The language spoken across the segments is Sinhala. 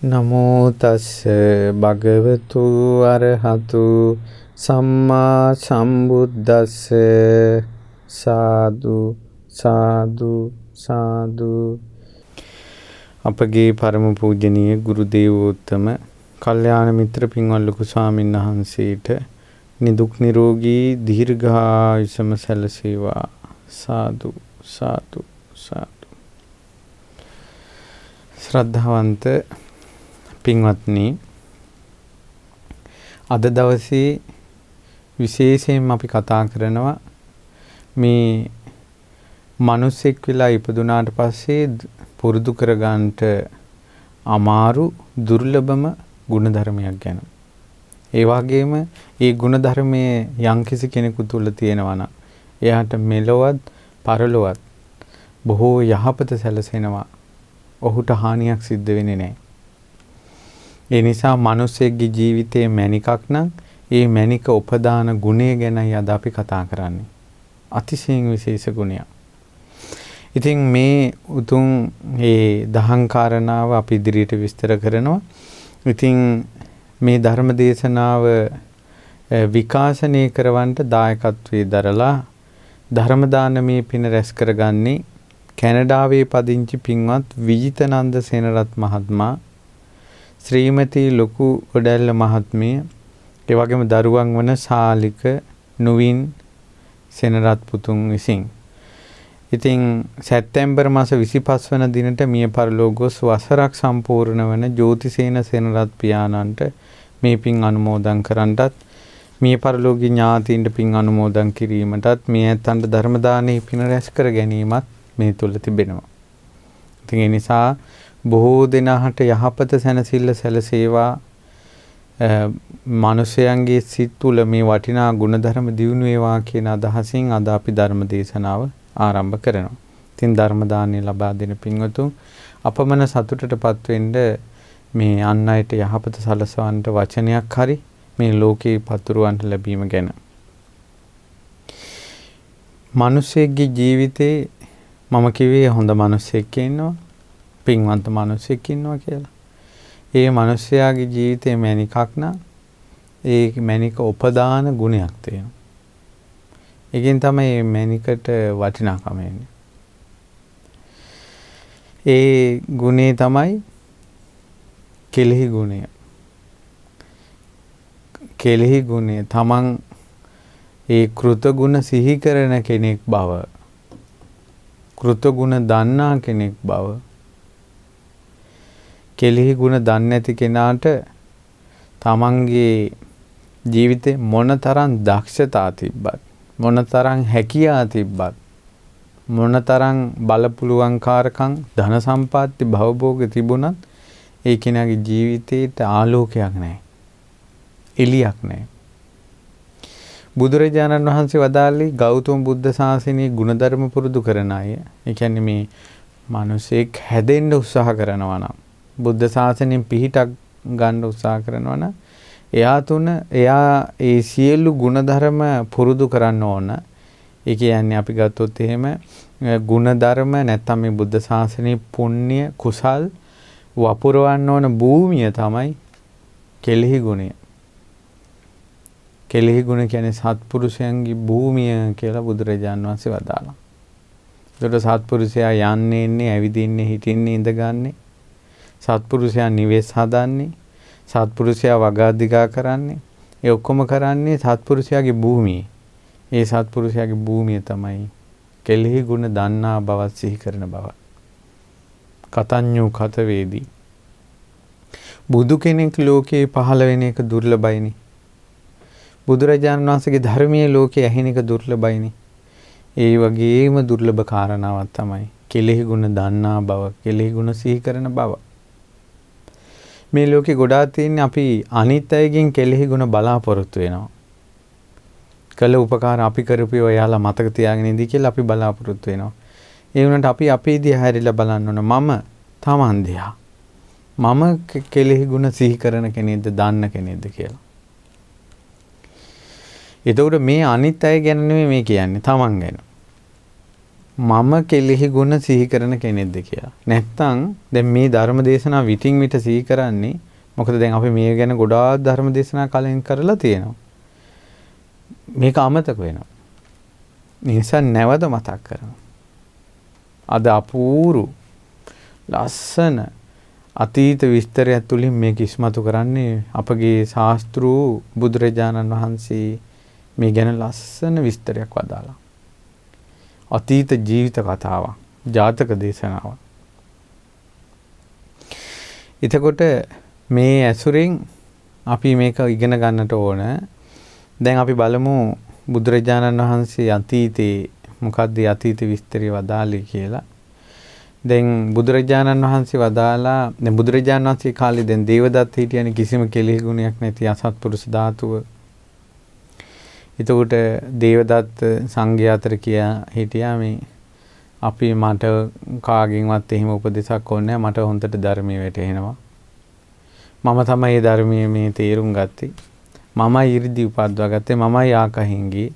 නමෝ තස්ස භගවතු අරහතු සම්මා සම්බුද්දස්ස සාදු සාදු සාදු. අපගේ පරම පූජනීය ගුරු දේවෝත්තම කල්යාණ මිත්‍ර පින්වත් ලොකු ස්වාමීන් වහන්සේට නිදුක් නිරෝගී දීර්ඝායුෂම සැලසේවා. සාදු සාදු සාදු. ශ්‍රද්ධාවන්ත පින්වත්නි, අද දවසේ විශේෂයෙන් අපි කතා කරනවා මේ මිනිසෙක් වෙලා ඉපදුනාට පස්සේ පුරුදු කරගන්නට අමාරු දුර්ලභම ගුණධර්මයක් ගැන. ඒ වගේම ඒ ගුණධර්මයේ යම්කිසි කෙනෙකු තුල තියෙනවා නම් එයාට මෙලොවත් පරලොවත් බොහෝ යහපත සැලසෙනවා. ඔහුට හානියක් සිද්ධ වෙන්නේ නැහැ. ඒ නිසා මිනිසෙක්ගේ ජීවිතයේ මැණිකක් නම් ඒ මැණික උපදාන ගුණය ගැනයි අද අපි කතා කරන්නේ. අතිශයින් විශේෂ ගුණයක්. ඉතින් මේ උතුම් මේ දහම් කාරණාව අපි ඉදිරියට විස්තර කරනවා. ඉතින් මේ ධර්ම දේශනාව විකාශනය කරවන්නට දායකත්වයේ දරලා ධර්ම දානමේ පින රැස් කරගන්නේ කැනඩාවේ පදිංචි පින්වත් විජිතනන්ද සේනරත් මහත්මයා, ශ්‍රීමති ලොකු ගොඩැල්ල මහත්මිය, ඒ වගේම දරුවන් වන ශාලික නුවින් සේනරත් පුතුන් විසින්. ඉතින් සැප්තැම්බර් මාස 25 වන දිනට මිය පරලෝ ගොස් වසරක් සම්පූර්ණ වන ජෝතිසේන සේනරත් පියාණන්ට මේ පින් අනුමෝදන් කරන්නටත්, මිය පරලෝකීය ඥාතීන්ට පින් අනුමෝදන් කිරීමටත්, මේ ඇත්තන්ට ධර්ම දානයේ පින රැස් කර ගැනීමත් මේ තුල තිබෙනවා. ඉතින් ඒ නිසා බොහෝ දෙනාට යහපත සැනසෙල්ල සැලසේවා. මිනිසයන්ගේ සිත් තුළ මේ වටිනා ගුණධර්ම දියුණු වේවා කියන අදහසින් අද අපි ධර්ම දේශනාව ආරම්භ කරනවා. ඉතින් ධර්ම දානය ලබා දෙන පින්වතුන් අපමණ සතුටටපත් වෙන්න මේ අන් අයට යහපත සලසවන්නට වචනයක් හරි මේ ලෝකේ පතුරවන්නට ලැබීම ගැන. මිනිසෙක්ගේ ජීවිතේ මම කිව්වේ හොඳ මිනිසෙක් ඉන්නවා, පින්වන්ත මිනිසෙක් ඉන්නවා කියලා. ඒ මිනිසයාගේ ජීවිතේ මැණිකක් නම් ඒ මැණික උපදාන ගුණයක් තියෙනවා. ඒකෙන් තමයි මේ මැණිකට වටිනාකම එන්නේ. ඒ ගුණේ තමයි කෙලෙහි ගුණය. කෙලෙහි ගුණය තමන් ඒ කෘතගුණ සිහි කරන කෙනෙක් බව, කෘතගුණ දන්නා කෙනෙක් බව. කෙලෙහි ගුණ දන්නේ නැති කෙනාට තමන්ගේ ජීවිතේ මොනතරම් දක්ෂතා තිබ්බත්, මොනතරම් හැකියාව තිබ්බත්, මොනතරම් බලපුලුවන්කාරකම්, ධන සම්පatti, භවභෝග තිබුණත් ඒ කෙනාගේ ජීවිතේට ආලෝකයක් නැහැ. එළියක් නැහැ. බුදුරජාණන් වහන්සේ වදාළේ ගෞතම බුද්ධ ශාසනයේ ගුණධර්ම පුරුදු කරන අය, ඒ කියන්නේ මේ මිනිසෙක් හැදෙන්න උත්සාහ කරනවා නම්, බුද්ධ ශාසනයෙන් පිහිටක් ගන්න උත්සාහ කරනවා නම් එයා ඒ සියලු ගුණධර්ම පුරුදු කරන්න ඕන. ඒ කියන්නේ අපි ගත්තොත් එහෙම ගුණධර්ම නැත්නම් මේ බුද්ධ ශාසනයේ පුණ්‍ය කුසල් වපුරවන්න ඕන භූමිය තමයි කෙලෙහි ගුණය. කෙලෙහි ගුණ කියන්නේ සත්පුරුෂයන්ගේ භූමිය කියලා බුදුරජාණන් වහන්සේ වදාළා. ඒකට සත්පුරුෂයා යන්නේ ඉන්නේ, ඇවිදින්නේ, හිටින්නේ, ඉඳගන්නේ, සත්පුරුෂයා නිවෙස් හදන්නේ, සත්පුරුෂයා වගාදිගා කරන්නේ, ඒ ඔක්කොම කරන්නේ සත්පුරුෂයාගේ භූමියේ. ඒ සත්පුරුෂයාගේ භූමිය තමයි කෙලෙහි ගුණ දන්නා බව, සිහි කරන බව. කතඤ්ඤු කත වේදී. බුදු කෙනෙක් ලෝකේ පහළ වෙන එක දුර්ලභයිනේ. බුදුරජාණන් වහන්සේගේ ධර්මයේ ලෝකේ ඇහෙන එක දුර්ලභයිනේ. ඒ වගේම දුර්ලභ කාරණාවක් තමයි කෙලෙහි ගුණ දන්නා බව, කෙලෙහි ගුණ සිහි කරන බව. මේ ලෝකේ ගොඩාක් තියෙන්නේ අපි අනිත් අයගෙන් කෙලෙහි ගුණ බලාපොරොත්තු වෙනවා. කළ උපකාර අපි කරපු ඔයාලා මතක තියාගෙන ඉඳී කියලා අපි බලාපොරොත්තු වෙනවා. ඒ වුණාට අපි අපේ දිහා හැරිලා බලන්න ඕන. මම තමන් දිහා. මම කෙලෙහි ගුණ සිහි කරන කෙනෙක්ද, දන්න කෙනෙක්ද කියලා. එතකොට මේ අනිත් අය ගැන නෙමෙයි මේ කියන්නේ, තමන් ගැන. මම කෙලෙහි ගුණ සිහි කරන කෙනෙක්ද කියලා. නැත්තම් දැන් මේ ධර්ම දේශනා විටින් විට සිහි කරන්නේ මොකද දැන් අපි මේ ගැන ගොඩාක් ධර්ම දේශනා කලින් කරලා තියෙනවා. මේක අමතක වෙනවා. නිසා නැවත මතක් කරනවා. අද අපූරු ලස්සන අතීත විස්තරයක් තුලින් මේක ඉස්මතු කරන්නේ අපගේ ශාස්ත්‍රු බුදුරජාණන් වහන්සේ මේ ගැන ලස්සන විස්තරයක් වදාලා. අතීත ජීවිත කතාවක්, ජාතක දේශනාවක්. එතකොට මේ ඇසුරෙන් අපි මේක ඉගෙන ගන්නට ඕන. දැන් අපි බලමු බුදුරජාණන් වහන්සේ අතීතේ මොකක්ද අතීත විස්තරය වදාළේ කියලා. දැන් බුදුරජාණන් වහන්සේ වදාලා දැන් බුදුරජාණන් වහන්සේ කාලේ දැන් දේවදත්ත හිටියනේ කිසිම කෙලෙහි ගුණයක් නැති අසත්පුරුෂ ධාතුව. එතකොට දේවදත්ත සංඝයා අතර කියා හිටියා මේ අපි මට කාගෙන්වත් එහෙම උපදේශක් ඕනේ නැහැ. මට හොඳට ධර්මයේ වැටහෙනවා. මම තමයි ධර්මයේ මේ තේරුම් ගත්තේ. මමයි 이르දි උපද්දවා ගත්තේ. මමයි ආකහින් ගියේ.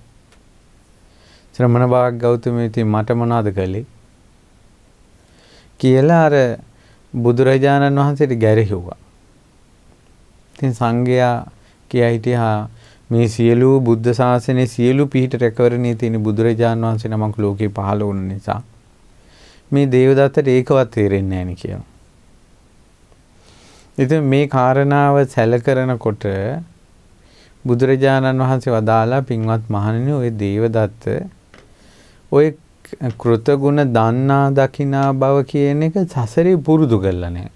ශ්‍රමණ භාග ගෞතමී ඉතින් මට මොනවද කළේ කියලා අර බුදුරජාණන් වහන්සේට ගැරහෙව්වා. ඉතින් සංඝයා කියා හිටියා මේ සියලු බුද්ධ ශාසනයේ සියලු පිහිට රැකවරණේ තියෙන බුදුරජාණන් වහන්සේ නමක් ලෝකේ පහළ වුණ නිසා මේ දේවදත්තට ඒකවත් තේරෙන්නේ නැහැ නේ කියලා. ඉතින් මේ කාරණාව සැලකරනකොට බුදුරජාණන් වහන්සේ වදාලා පින්වත් මහණෙනි ඔය දේවදත්ත ඔය කෘතගුණ දන්නා දකිනා බව කියන එක සසරේ පුරුදු කරලා නැහැ.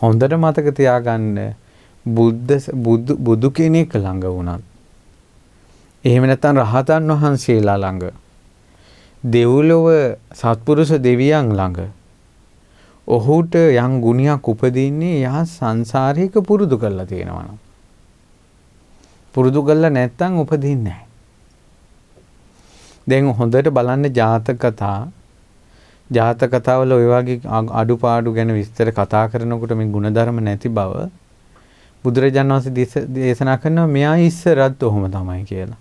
හොඳට මතක තියාගන්න බුදු කෙනෙක් ළඟ වුණත් එහෙම නැත්නම් රහතන් වහන්සේලා ළඟ දෙව්ලොව සත්පුරුෂ දෙවියන් ළඟ ඔහුට යම් ගුණයක් උපදින්නේ යහ සංසාරික පුරුදු කරලා තියෙනවා නම් පුරුදු කරලා නැත්නම් උපදින්නේ නැහැ. දැන් හොඳට බලන්න ජාතක කතාවල ඔය වගේ අඩුපාඩු ගැන විස්තර කතා කරනකොට මේ ಗುಣධර්ම නැති බව බුදුරජාණන් වහන්සේ දේශනා කරනවා මෙයා ඉස්සරත් ඔහොම තමයි කියලා.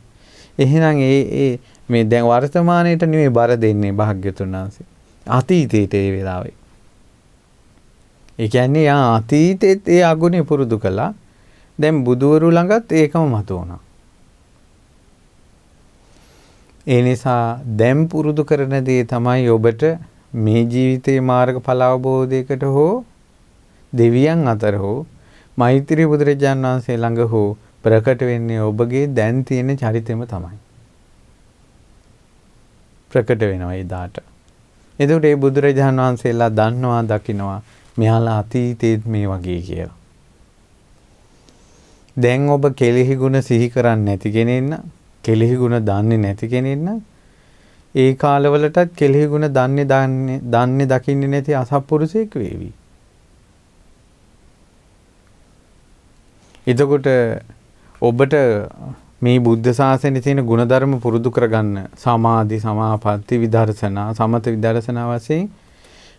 එහෙනම් ඒ මේ දැන් වර්තමානයේට නෙමෙයි බර දෙන්නේ භාග්‍යතුන් වහන්සේ. අතීතයට ඒ වෙලාවේ. ඒ කියන්නේ යා අතීතෙත් ඒ අගුණේ පුරුදු කළා. දැන් බුදවරු ළඟත් ඒකම මත වුණා. ඒ නිසා දැන් පුරුදු කරන දේ තමයි ඔබට මේ ජීවිතේ මාර්ගඵල අවබෝධයකට හෝ දෙවියන් අතර හෝ මෛත්‍රී බුදුරජාණන් වහන්සේ ළඟ හෝ ප්‍රකට වෙන්නේ ඔබගේ දැන් තියෙන චරිතෙම තමයි. ප්‍රකට වෙනවා ඒ දාට. එතකොට මේ බුදුරජාණන් වහන්සේලා දන්නවා දකින්නවා මෙයාලා අතීතයේත් මේ වගේ කියලා. දැන් ඔබ කෙලෙහි ගුණ සිහි කරන්නේ නැති කෙනෙක් නම් කෙලෙහි ගුණ දන්නේ නැති කෙනෙක් නම් ඒ කාලවලටත් කෙලෙහි ගුණ දන්නේ දකින්නේ නැති අසත්පුරුෂයෙක් වේවි. එතකොට ඔබට මේ බුද්ධ ශාසනයේ තියෙන ගුණධර්ම පුරුදු කරගන්න සමාධි සමාපatti විදර්ශනා සමත විදර්ශනා වශයෙන්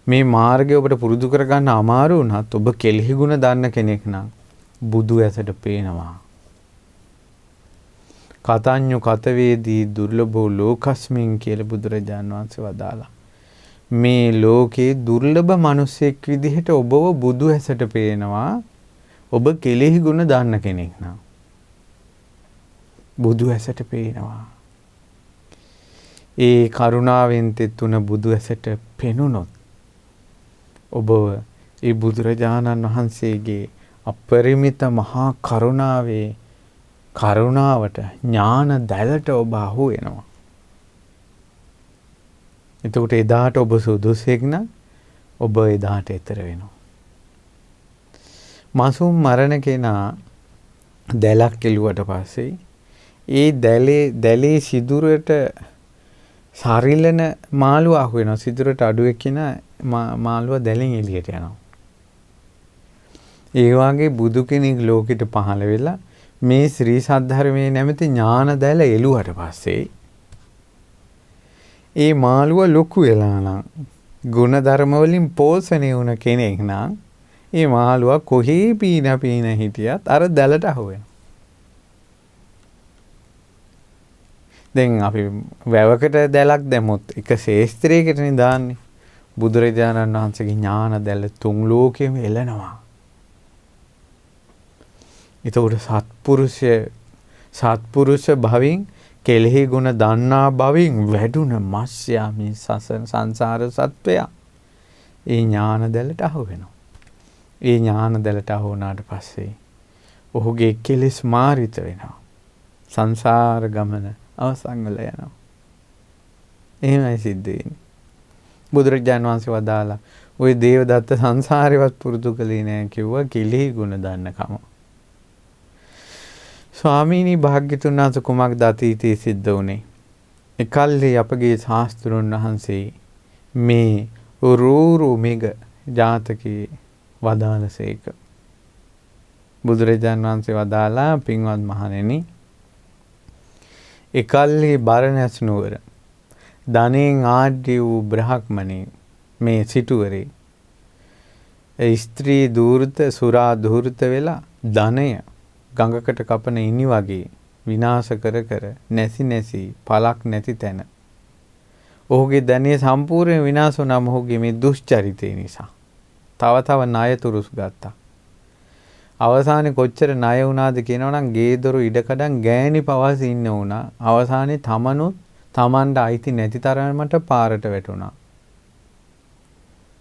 මේ මාර්ගය ඔබට පුරුදු කරගන්න අමාරු වුණත් ඔබ කෙලෙහි ගුණ දන්න කෙනෙක් නම් බුදු ඇසට පේනවා. කතඤ්ඤු කතවේදී දුර්ලභෝ ලෝකස්මින් කියලා බුදුරජාණන් වහන්සේ වදාලා. මේ ලෝකේ දුර්ලභ මිනිසෙක් විදිහට ඔබව බුදු ඇසට පේනවා. ඔබ කෙලෙහි ගුණ දන්න කෙනෙක් නම් බුදු ඇසට පේනවා. ඒ කරුණාවෙන් තෙතුන බුදු ඇසට පෙනුනොත් ඔබ ඒ බුදුරජාණන් වහන්සේගේ අපරිමිත මහා කරුණාවට ඥාන දැලට ඔබ අහු වෙනවා. එතකොට එදාට ඔබ සුදුසෙක් නම් ඔබ එදාට ඈතර වෙනවා. මාසුම් මරණ කෙනා දැලක් කෙලුවට පස්සේ ඒ දැලේ සිදුරට සරිලන මාළුව අහු වෙනවා. සිදුරට අඩුවෙක් කෙනා මාළුව දැලෙන් එළියට යනවා. ඒ වගේ බුදු කෙනෙක් ලෝකෙට පහළ වෙලා මේ ශ්‍රී සද්ධර්මයේ නැමැති ඥාන දැල එළුවට පස්සේ ඒ මාළුව ලොකු වෙලා නම් ගුණ ධර්ම වලින් පෝෂණය වුණ කෙනෙක් නම් ඒ මාළුව කොහේ පීන හිටියත් අර දැලට අහු වෙනවා. දැන් අපි වැවකට දැලක් දැමුවොත් එක ශේස්ත්‍රයකටනේ දාන්නේ. බුදුරජාණන් වහන්සේගේ ඥාන දැල තුන් ලෝකෙම එළනවා. ඒතකොට සත්පුරුෂ භවින් කෙලෙහි ගුණ දන්නා භවින් වැඩුණ මත්ස්‍යා මේ සංසාර සත්වයා ඒ ඥාන දැලට අහු වෙනවා. ඒ ඥාන දැලට අහු වුණාට පස්සේ ඔහුගේ කෙලෙස් මාරිත වෙනවා. සංසාර ගමන අවසන් වෙලා යනවා. එහෙමයි සිද්ධ වෙන්නේ. බුදුරජාණන් වහන්සේ වදාලා ওই දේවදත්ත සංසාරේවත් පුරුදු කළේ නැහැ කිව්වා කෙලෙහි ගුණ දන්නකම. ස්වාමීනි භාග්‍යතුන් වහන්සේ කුමක්ද අතීතයේ සිද්ධ වුනේ? එකල්හි අපගේ ශාස්ත්‍රඥ වහන්සේ මේ රූරු මෙග ජාතකයේ වදාළසේක. බුදුරජාණන් වහන්සේ වදාලා පින්වත් මහණෙනි එකල්හි බරණැස් නුවර ධනෙන් ආඩ්‍ය වූ බ්‍රහ්මණේ මේ සිටුවරේ ස්ත්‍රී දූර්ත සුරා දූර්ත වෙලා ධනය ගඟකට කපන ඉනි වගේ විනාශ කර කර නැසි පලක් නැති තැන ඔහුගේ ධනය සම්පූර්ණ විනාශ වුණාම ඔහුගේ මේ දුෂ්චරිතය නිසා තව ණය තුරුස් ගත්තා. අවසානයේ කොච්චර ණය වුණාද කියනවනම් ගේ දොර ඉඩකඩම් ගෑණි පවාස ඉන්න වුණා. අවසානයේ තමනුත් තමන්ට අයිති නැති තරමට පාරට වැටුණා.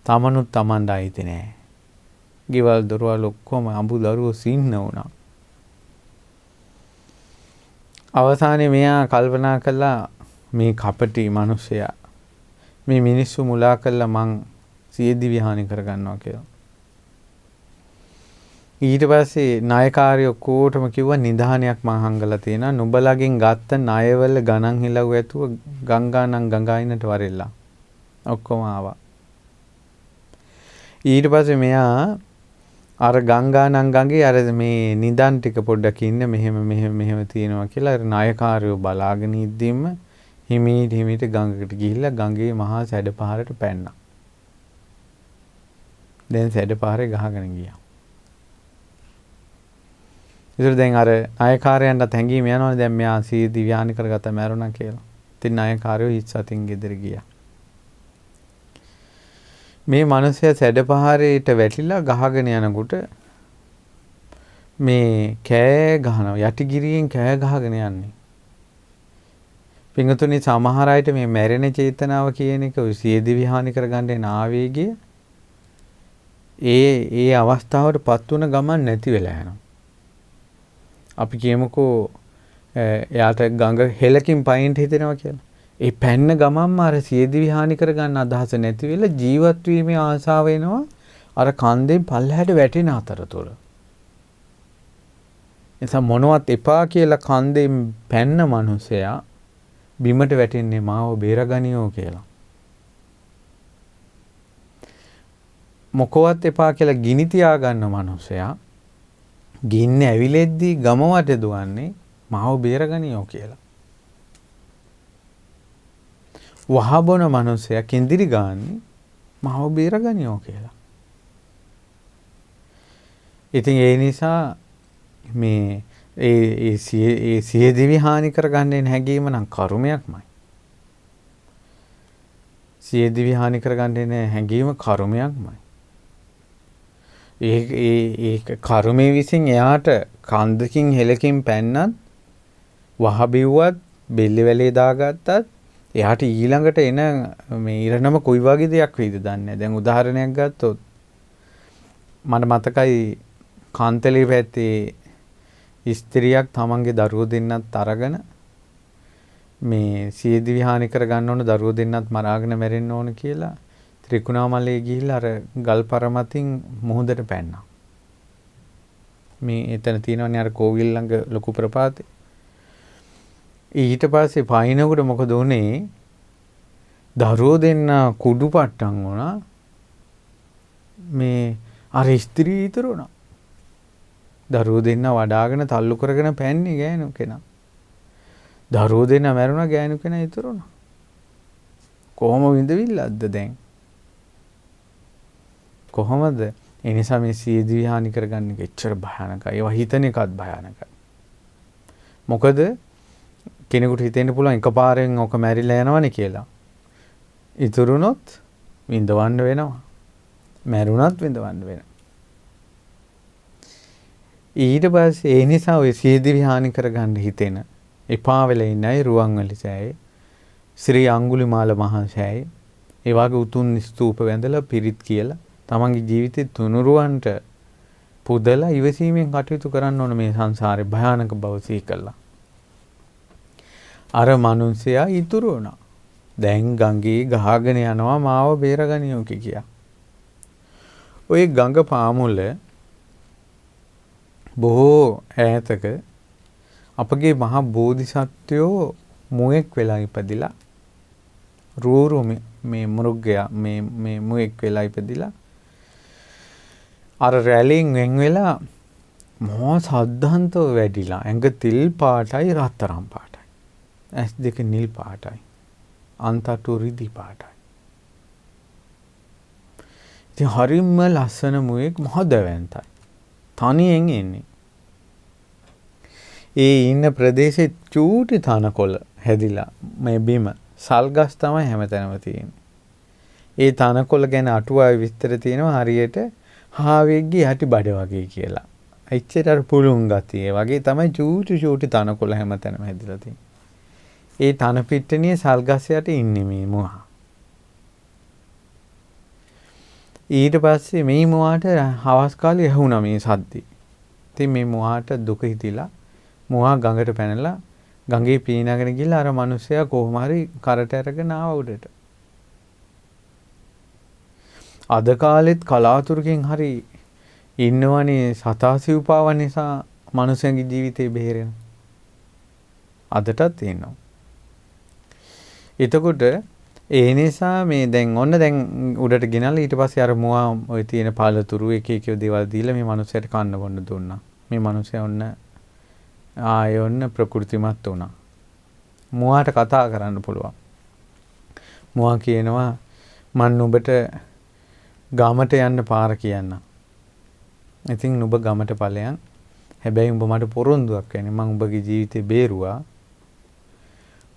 තමනුත් තමන්ට අයිති නෑ. ගෙවල් දොරවල් ඔක්කොම අඹු දරුවෝ සින්න වුණා. අවසානයේ මෙයා කල්පනා කළා මේ කපටි මිනිසයා මේ මිනිස්සු මුලා කළා මං සියදිවි හානි කරගන්නවා කියලා. ඊට පස්සේ ණයකාරයෝ කොටම කිව්වා නිධානයක් මං හංගලා තියෙනවා. නුඹලගෙන් ගත්ත ණයවල ගණන් හිලව් ඇතුව ගංගායිනට වරෙල්ලා. ඔක්කොම ආවා. ඊට පස්සේ මෙයා අර ගංගානංගගේ අර මේ නිදන් ටික පොඩ්ඩක් ඉන්න මෙහෙම තියෙනවා කියලා අර ණයකාරයෝ බලාගෙන ඉද්දිම හිමීට ගඟකට ගිහිල්ලා ගඟේ මහා සැඩපහරට පැන්නා. දැන් සැඩපහරේ ගහගෙන ගියා. ඉතින් දැන් අර ණයකාරයන්ට හැංගීම යනවනේ දැන් මෙයා සීදී ව්‍යානි කරගත්ත මැරුණා කියලා. ඉතින් ණයකාරයෝ හිස් අතින් ගෙදර ගියා. මේ මිනිස්සයා සැඩපහරේට වැටිලා ගහගෙන යනකොට මේ කෑ ගහනවා යටිගිරියෙන් කෑ ගහගෙන යන්නේ. පින්තුනි සමහර අයට මේ මැරෙන චේතනාව කියන එක ඔය සියදි විහානි කරගන්න එන ආවේගය ඒ අවස්ථාවටපත් වුණ ගමන් නැති වෙලා යනවා. අපි කියමුකෝ එයාට ගඟ හෙලකින් පයින්ට හිතෙනවා කියලා. ඒ පැන්න ගමන්ම අර සියදි විහානි කරගන්න අදහස නැති වෙලා ජීවත් වීමේ ආසාව එනවා අර කන්දෙන් පල්ලහැට වැටෙන අතරතුර. එතන මොනවත් එපා කියලා කන්දෙන් පැන්න මිනිසයා බිමට වැටෙන්නේ මාව බේරගනියෝ කියලා. මොකවත් එපා කියලා ගිනි තියා ගන්න මිනිසයා ගින්න ඇවිලෙද්දී ගම වටේ දුවන්නේ මාව බේරගනියෝ කියලා. වහබොන මිනිසයා කිඳිරි ගාන්නේ මාව බේරගනියෝ කියලා. ඉතින් ඒ නිසා මේ ඒ සියදිවි හානි කරගන්නේ හැඟීම නම් කර්මයක්මයි. සියදිවි හානි කරගන්නේ හැඟීම කර්මයක්මයි. ඒ කර්මයේ විසින් එයාට කන්දකින් හෙලකින් පැන්නත් වහ බිව්වත් බෙල්ල වැලේ දාගත්තත් එයාට ඊළඟට එන මේ ඉරණම කොයි වගේ දෙයක් වෙයිද දන්නේ නැහැ. දැන් උදාහරණයක් ගත්තොත් මට මතකයි කාන්තලේ පැත්තේ ස්ත්‍රියක් තමන්ගේ දරුවෝ දෙන්නත් අරගෙන මේ සියදිවි හානි කරගන්න ඕන දරුවෝ දෙන්නත් මරාගෙන මැරෙන්න ඕන කියලා ත්‍රිකුණාමලයේ ගිහිල්ලා අර ගල් පරමතින් මුහුදට පැන්නා. මේ එතන තියෙනවනේ අර කෝවිල් ළඟ ලොකු ප්‍රපාතේ. ඊට පස්සේ පයින්නකොට මොකද උනේ? දරුවෝ දෙන්න කුඩු පට්ටම් වුණා. මේ අර ස්ත්‍රී ඉතුරු වුණා. දරුවෝ දෙන්න වඩාගෙන තල්ලු කරගෙන පැන්නේ ගෑනු කෙනා. දරුවෝ දෙන්න මැරුණා ගෑනු කෙනා ඉතුරු වුණා. කොහොම විඳවිල්ලක්ද දැන්? කොහොමද? ඒ නිසා මේ සියදිවි හානි කරගන්න එක එච්චර භයානකයි. ඒවා හිතන එකත් භයානකයි. මොකද කෙනෙකුට හිතෙන්න පුළුවන් එකපාරෙන් ඔක මැරිලා යනවනේ කියලා. ඉතුරුනොත් විඳවන්න වෙනවා. මැරුණත් විඳවන්න වෙනවා. ඊට පස්සේ ඒ නිසා ඔය සියදිවි හානි කරගන්න හිතෙන එපා වෙලා ඉන්නයි රුවන්වැලි සෑයේ, ශ්‍රී අඟුලිමාල මහා සෑයේ, ඒ වගේ උතුම් ස්තූප වැඳලා පිරිත් කියලා තමන්ගේ ජීවිතේ තුනුරුවන්ට පුදලා ඉවසීමෙන් කටයුතු කරන්න ඕන මේ සංසාරේ භයානක බව සීකලා. අර මිනිසයා ඉතුරු වුණා. දැන් ගඟේ ගහගෙන යනවා මාව බේරගනියෝ කියා. ওই ගඟ පාමුල බොහෝ ඈතක අපගේ මහා බෝධිසත්වයෝ මුවෙක් වෙලා ඉපදිලා රූරු මේ මෘගයා මේ මුවෙක් වෙලා ඉපදිලා අර රැළියෙන් වෙන් වෙලා මහා සද්ධාන්තව වැඩිලා ඇඟ තිල් පාටයි රත්තරන් පාටයි. ඇස් දෙක නිල් පාටයි. අන්තටු රිදි පාටයි. ඉතින් හරිම ලස්සන මුවෙක් මහා දැවැන්තයි. තනියෙන් එන්නේ. ඒ ඉන්න ප්‍රදේශේ චූටි තනකොළ හැදිලා මේ බිම සල්ගස් තමයි හැමතැනම තියෙන්නේ. ඒ තනකොළ ගැන අටුවාවේ විස්තර තියෙනවා හරියට හාවෙක්ගේ යටි බඩ වගේ කියලා. එච්චර පුළුන් ගතිය වගේ තමයි චූටි තනකොළ හැමතැනම හැදිලා තියෙන්නේ. ඒ තන පිට්ටනියේ සල්ගස් යට ඉන්නේ මේ මුවා. ඊට පස්සේ මේ මුවාට හවස් කාලේ ඇහුණා මේ සද්දේ. ඉතින් මේ මුවාට දුක හිතිලා මුවා ගඟට පැනලා ගඟේ පීනගෙන ගිහලා අර මිනිස්සයා කොහොම හරි කරට අරගෙන ආව උඩට. අද කාලෙත් කලාතුරකින් හරි ඉන්නවනේ සතා සිව්පාවන් නිසා මිනිස්සුන්ගේ ජීවිතේ බේරෙන. අදටත් ඉන්නවා. එතකොට ඒ නිසා මේ දැන් උඩට ගෙනල්ලා ඊට පස්සේ අර මුවා ඔය තියෙන පාලතුරු එක දේවල් දීලා මේ මිනිස්සයාට කන්න බොන්න දුන්නා. මේ මිනිස්සයා ඔන්න ප්‍රകൃතිමත් වුණා. මුවාට කතා කරන්න පුළුවන්. මුවා කියනවා මම නුඹට ගමට යන්න පාර කියන්න. ඉතින් නුඹ ගමට ඵලයන්. හැබැයි උඹ මට පොරොන්දුවක් වෙන්නේ මම උඹගේ ජීවිතේ බේරුවා.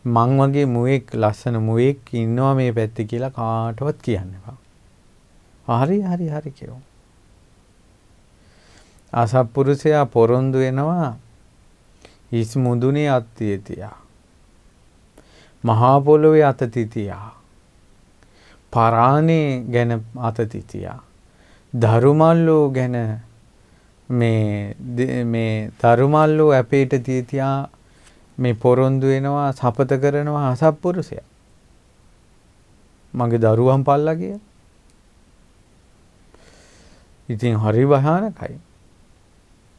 මං වගේ මුවෙක් ලස්සන මුවෙක් ඉන්නවා මේ පැත්තේ කියලා කාටවත් කියන්න එපා. හරි කියෝ. අසත්පුරුෂයා පොරොන්දු වෙනවා හිස් මුදුනේ අත්තියතියා. මහා පොළොවේ අතතිතියා. පරාණේ ගැන අතතිතියා. දරුමල්ලෝ ගැන මේ දරුමල්ලෝ අපේට තියතියා මේ පොරොන්දු වෙනවා සපත කරනවා අසත්පුරුෂයා. මගේ දරුවන් පල්ලා කිය. ඉතින් හරි භයානකයි.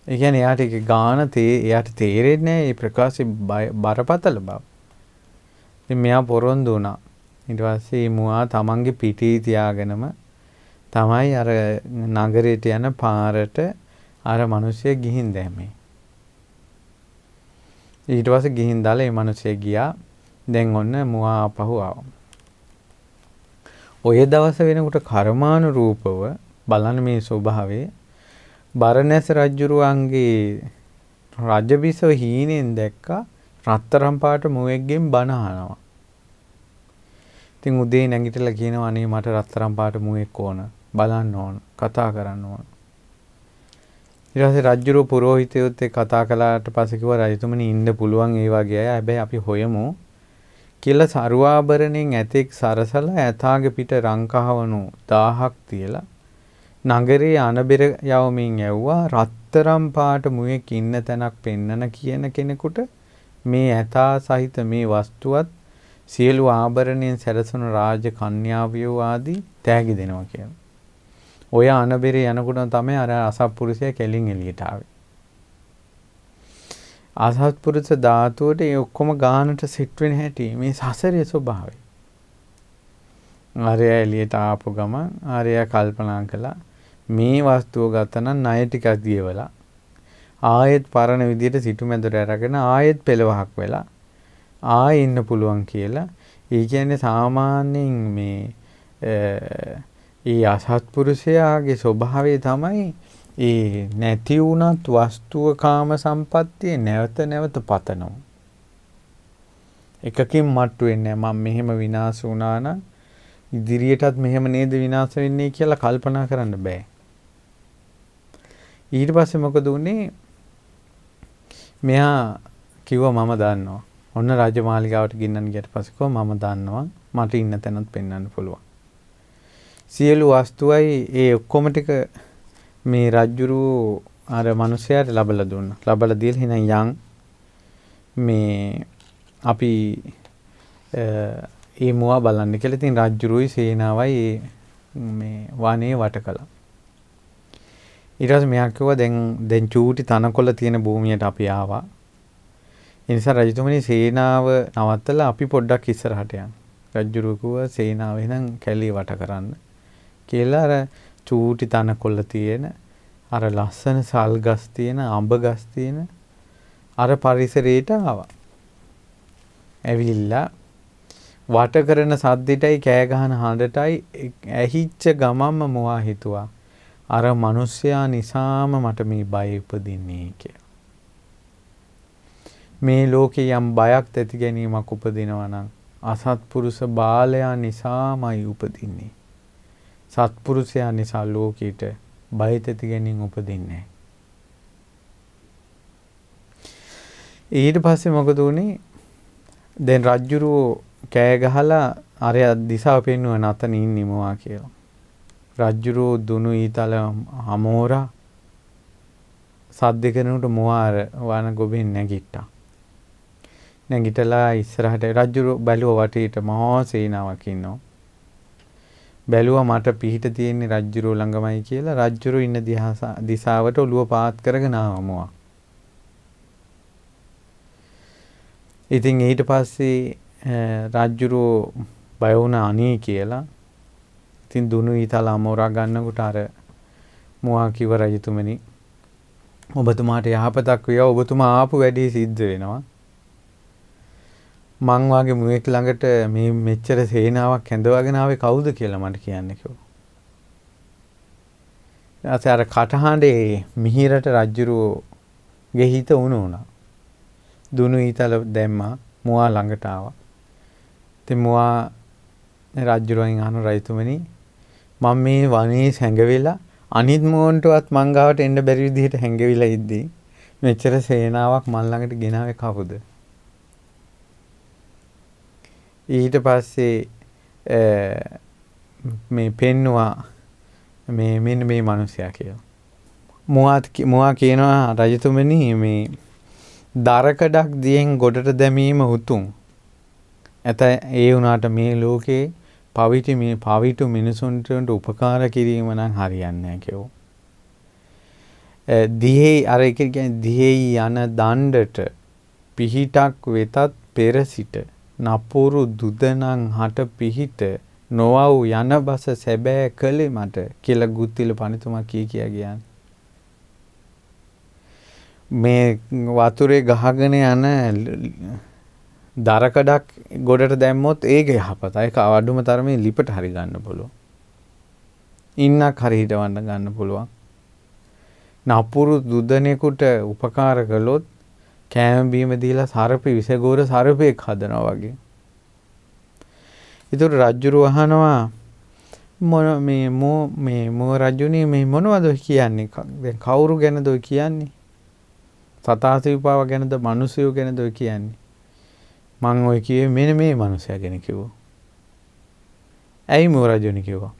ඒ කියන්නේ එයාට ඒක ගාන එයාට තේරෙන්නේ නැහැ මේ ප්‍රකාශේ බරපතල බව. ඉතින් මෙයා පොරොන්දු වුණා. ඊට පස්සේ මුවා තමන්ගේ පිටේ තියාගෙනම තමයි අර නගරයට යන පාරට අර මිනිස්සෙ ගිහින් දැම්මේ. ඊට පස්සේ ගිහින් දාලා මේ මිනිස්සෙ ගියා. දැන් ඔන්න මුවා ආපහු ආවා. ඔය දවස් වෙනකොට කර්මානුරූපව බලන්න මේ ස්වභාවය බරණැස් රජුරුවන්ගේ රජබිසව හීනෙන් දැක්කා රත්තරන් පාට මුවෙක්ගෙන් බණ අහනවා. ඉතින් උදේ නැගිටලා කියනවා අනේ මට රත්තරන් පාට මුවෙක් ඕන බලන්න ඕන කතා කරන්න ඕන. ඊට පස්සේ රජුරුව පුරෝහිතයොත් කතා කළාට පස්සේ කිව්වා රජතුමනි ඉන්න පුළුවන් ඒ වගේ අය හැබැයි අපි හොයමු කියලා සරුවාභරණෙන් ඇතෙක් සරසලා ඇතාගේ පිට රංකහවණු 1000ක් තියලා නගරේ අනබෙර යවමින් යවුවා රත්තරම් පාට මුවෙක් ඉන්න තැනක් පෙන්නන කියන කෙනෙකුට මේ ඇතා සහිත මේ වස්තුවත් සියලු ආභරණයෙන් සැරසුණු රාජ කන්‍යාවියෝ ආදී තෑගි දෙනවා කියලා. ඔය අනබෙරේ යනකොට තමයි අර අසත්පුරුෂයා කෙලින් එළියට ආවේ. අසත්පුරුෂ ධාතුවට ඒ ඔක්කොම ගානට සිට් වෙන හැටි මේ සසරේ ස්වභාවය. ආර්ය එළියට ආපු ගමන් ආර්ය කල්පනා කළා මේ වස්තුව ගත්තා නම් ණය ටිකක් දීවලා ආයෙත් පරණ විදියට සිටුමැදුර අරගෙන ආයෙත් පෙළවහක් වෙලා ආයෙ ඉන්න පුළුවන් කියලා. ඒ කියන්නේ සාමාන්‍යයෙන් මේ ඒ අසත්පුරුෂයාගේ ස්වභාවය තමයි ඒ නැති වුණත් වස්තුව කාම සම්පත්තිය නැවත නැවත පතනවා. එකකින් මට්ටු වෙන්නේ නැහැ. මම මෙහෙම විනාශ වුණා නම් ඉදිරියටත් මෙහෙම නේද විනාශ වෙන්නේ කියලා කල්පනා කරන්න බෑ. ඊට පස්සේ මොකද උනේ? මෙයා කිව්වා මම දන්නවා. ඔන්න රාජමාලිගාවට ගෙන්නන්න ගියට පස්සේ කිව්වා මම දන්නවා. මට ඉන්න තැනත් පෙන්වන්න පුළුවන්. සියලු වස්තුවයි ඒ ඔක්කොම ටික මේ රජුරු අර මිනිසයාට ලබලා දුන්නා. ලබලා දීලා හිනා යන් මේ අපි ඒ මුවා බලන්න කියලා. ඉතින් රජුරුයි සේනාවයි මේ වනේ වට කළා. ඊට පස්සේ මෙයා කිව්වා දැන් චූටි තනකොළ තියෙන භූමියට අපි ආවා. ඒ නිසා රජතුමනි සේනාව නවත්තලා අපි පොඩ්ඩක් ඉස්සරහට යන්න. රජුරුව කිව්වා සේනාව එහෙනම් කැලේ වට කරන්න කියලා. අර චූටි තනකොළ තියෙන අර ලස්සන සල් ගස් තියෙන අඹ ගස් තියෙන අර පරිසරයට ආවා. ඇවිල්ලා වට කරන සද්දෙටයි කෑ ගහන හඬටයි ඇහිච්ච ගමම්ම මොවා හිතුවා අර මිනිස්සයා නිසාම මට මේ බය උපදින්නේ කියලා. මේ ලෝකේ යම් බයක් ඇති ගැනීමක් උපදිනවා නම් අසත්පුරුෂ බාලයා නිසාමයි උපදින්නේ. සත්පුරුෂයා නිසා ලෝකෙට බය ඇති ගැනීම උපදින්නේ නැහැ. ඊට පස්සේ මොකද උනේ? දැන් රජුරෝ කෑ ගහලා අරයා දිශාව පෙන්නුවා නැතන ඉන්නේ මොවා කියලා. රජුරෝ දුනු ඊතල අමෝරා සද්ද කරනකොට මොවා වන ගොබෙන් නැගිට්ටා. නැගිටලා ඉස්සරහට රජුරෝ බැලුවා වටේට මහා සේනාවක් ඉන්නවා. බැලුවා මට පිහිට තියෙන්නේ රජුරෝ ළඟමයි කියලා. රජුරෝ ඉන්න දිශාවට ඔළුව පාත් කරගෙන ආවමවා. ඉතින් ඊට පස්සේ රජුරෝ බය වුණා අනේ කියලා. ඉතින් දුනු ඊතල අමෝරා ගන්නකොට අර මොවා කිව්ව රජතුමනි ඔබතුමාට යහපතක් වේවා. ඔබතුමා ආපු වැඩේ සිද්ධ වෙනවා. මං වාගේ මුවෙක් ළඟට මේ මෙච්චර සේනාවක් ඇඳවගෙන ආවේ කවුද කියලා මට කියන්න කිව්වා. ඊට අර කටහඬේ මිහිරට රජුරුගේ හිත උණුණා. දුනු ඊතල දැම්මා මුවා ළඟට ආවා. ඉතින් මුවා රජුරුවෙන් අහන රජතුමනි මම මේ වනේ හැංගවිලා අනිත් මොන්ටවත් මං ගාවට එන්න බැරි විදිහට හැංගවිලා ඉද්දී මෙච්චර සේනාවක් මන් ළඟට ගෙනාවේ කවුද? ඊට පස්සේ මේ පෙන්නවා මේ මෙන්න මේ මිනිසයා කියලා. මුවා කියනවා රජතුමනි මේ දරකඩක් දියෙන් ගොඩට දැමීම උතුම්. ඇත ඒ වුණාට මේ ලෝකේ පවිතු මිනිසුන්ට උපකාර කිරීම නම් හරියන්නේ නැහැ කියෝ. දිහේ අර එක කියන්නේ දිහේ යන දණ්ඩට පිහිටක් වෙතත් පෙර සිට නපුරු දුදනං හට පිහිට නොවව් යන බස සැබෑ කලේ මට කියලා ගුත්තිල පණිතුමා කියා කියන්නේ. මේ වතුරේ ගහගෙන යන දරකඩක් ගොඩට දැම්මොත් ඒක යහපතයි. ඒක අඩුම තරමේ ලිපට හරි ගන්න පුළුවන්. ඉන්නක් හරි හිටවන්න ගන්න පුළුවන්. නපුරු දුදනෙකුට උපකාර කළොත් කෑම බීම දීලා සර්පෙ විසගෝර සර්පෙක් හදනවා වගේ. ඒතර රජුරු අහනවා මොන රජුනේ මේ මොනවද කියන්නේ? දැන් කවුරු ගැනද ඔය කියන්නේ? සතාසිව්පාව ගැනද මිනිස්සු ගැනද ඔය කියන්නේ? මං ඔය කියේ මෙන්න මේ මිනිසයා ගැන කිව්වා. ඇයි මො රජුනි කිව්වා?